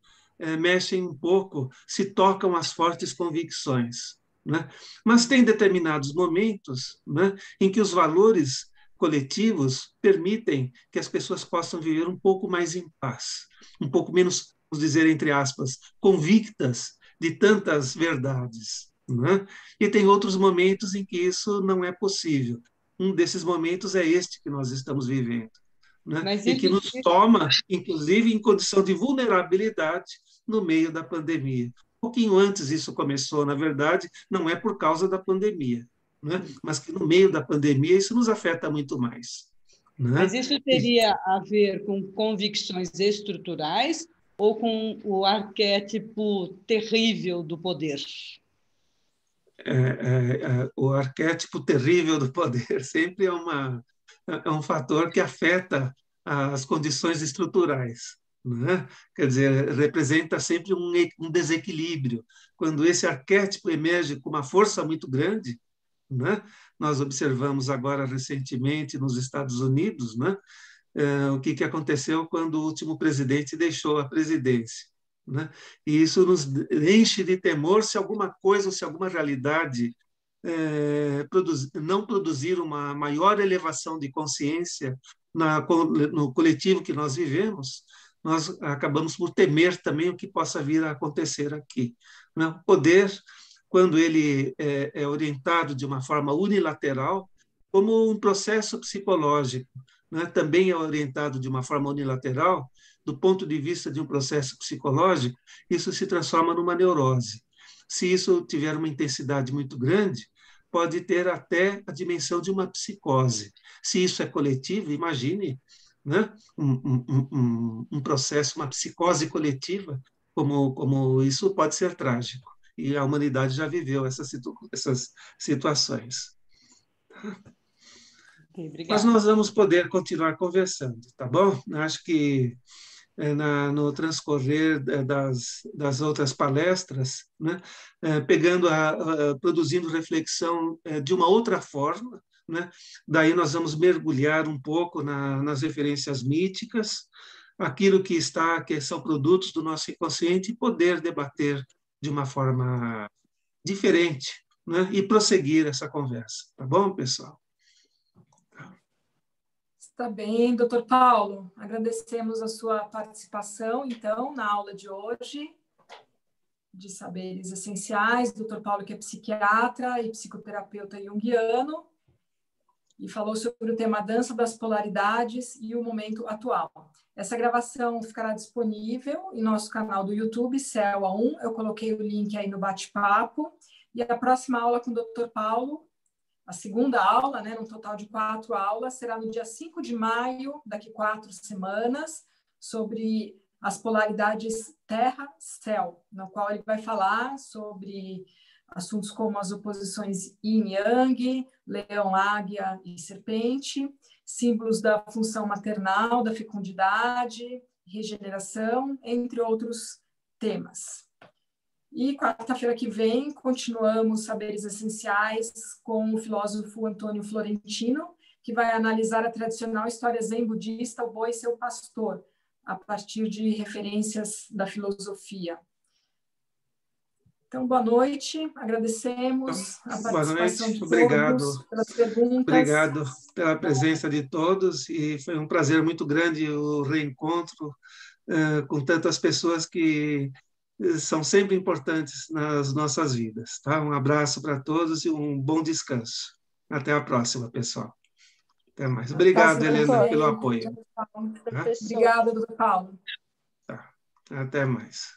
mexem um pouco, se tocam as fortes convicções, né? Mas tem determinados momentos, né, em que os valores coletivos permitem que as pessoas possam viver um pouco mais em paz, um pouco menos, vamos dizer, entre aspas, convictas de tantas verdades, né? E tem outros momentos em que isso não é possível. Um desses momentos é este que nós estamos vivendo, né? E que nos toma, inclusive, em condição de vulnerabilidade no meio da pandemia. Um pouquinho antes isso começou, na verdade, não é por causa da pandemia, né? Mas que no meio da pandemia isso nos afeta muito mais, né? Mas isso teria a ver com convicções estruturais ou com o arquétipo terrível do poder? O arquétipo terrível do poder sempre é um fator que afeta as condições estruturais, né? Quer dizer, representa sempre um desequilíbrio. Quando esse arquétipo emerge com uma força muito grande, né? Nós observamos agora recentemente nos Estados Unidos, né? O que aconteceu quando o último presidente deixou a presidência, né? E isso nos enche de temor se alguma coisa, se alguma realidade não produzir uma maior elevação de consciência no coletivo que nós vivemos, nós acabamos por temer também o que possa vir a acontecer aqui. O poder, quando ele é orientado de uma forma unilateral, como um processo psicológico, né, também é orientado de uma forma unilateral, do ponto de vista de um processo psicológico, isso se transforma numa neurose. Se isso tiver uma intensidade muito grande, pode ter até a dimensão de uma psicose. Se isso é coletivo, imagine, né, um processo, uma psicose coletiva, como isso pode ser trágico. E a humanidade já viveu essas situações. Mas nós vamos poder continuar conversando, tá bom? Acho que no transcorrer das outras palestras, né, produzindo reflexão de uma outra forma, né? Daí nós vamos mergulhar um pouco nas referências míticas, aquilo que são produtos do nosso inconsciente, e poder debater de uma forma diferente, né? E prosseguir essa conversa, tá bom, pessoal? Está bem, doutor Paulo. Agradecemos a sua participação, então, na aula de hoje, de Saberes Essenciais. Doutor Paulo, que é psiquiatra e psicoterapeuta junguiano, e falou sobre o tema dança das polaridades e o momento atual. Essa gravação ficará disponível em nosso canal do YouTube, CELA 1. Eu coloquei o link aí no bate-papo. E a próxima aula com o doutor Paulo, a segunda aula, né, num total de 4 aulas, será no dia 5 de maio, daqui 4 semanas, sobre as polaridades Terra-Céu, no qual ele vai falar sobre assuntos como as oposições Yin-Yang, Leão, Águia e Serpente, símbolos da função maternal, da fecundidade, regeneração, entre outros temas. E quarta-feira que vem, continuamos Saberes Essenciais com o filósofo Antônio Florentino, que vai analisar a tradicional história zen budista, O Boi e Seu Pastor, a partir de referências da filosofia. Então, boa noite, agradecemos a participação de todos, pelas perguntas. Obrigado pela presença de todos, e foi um prazer muito grande o reencontro com tantas pessoas que são sempre importantes nas nossas vidas. Tá? Um abraço para todos e um bom descanso. Até a próxima, pessoal. Até mais. Obrigado, Helena, pelo apoio. Obrigada, doutor Paulo. Tá. Até mais.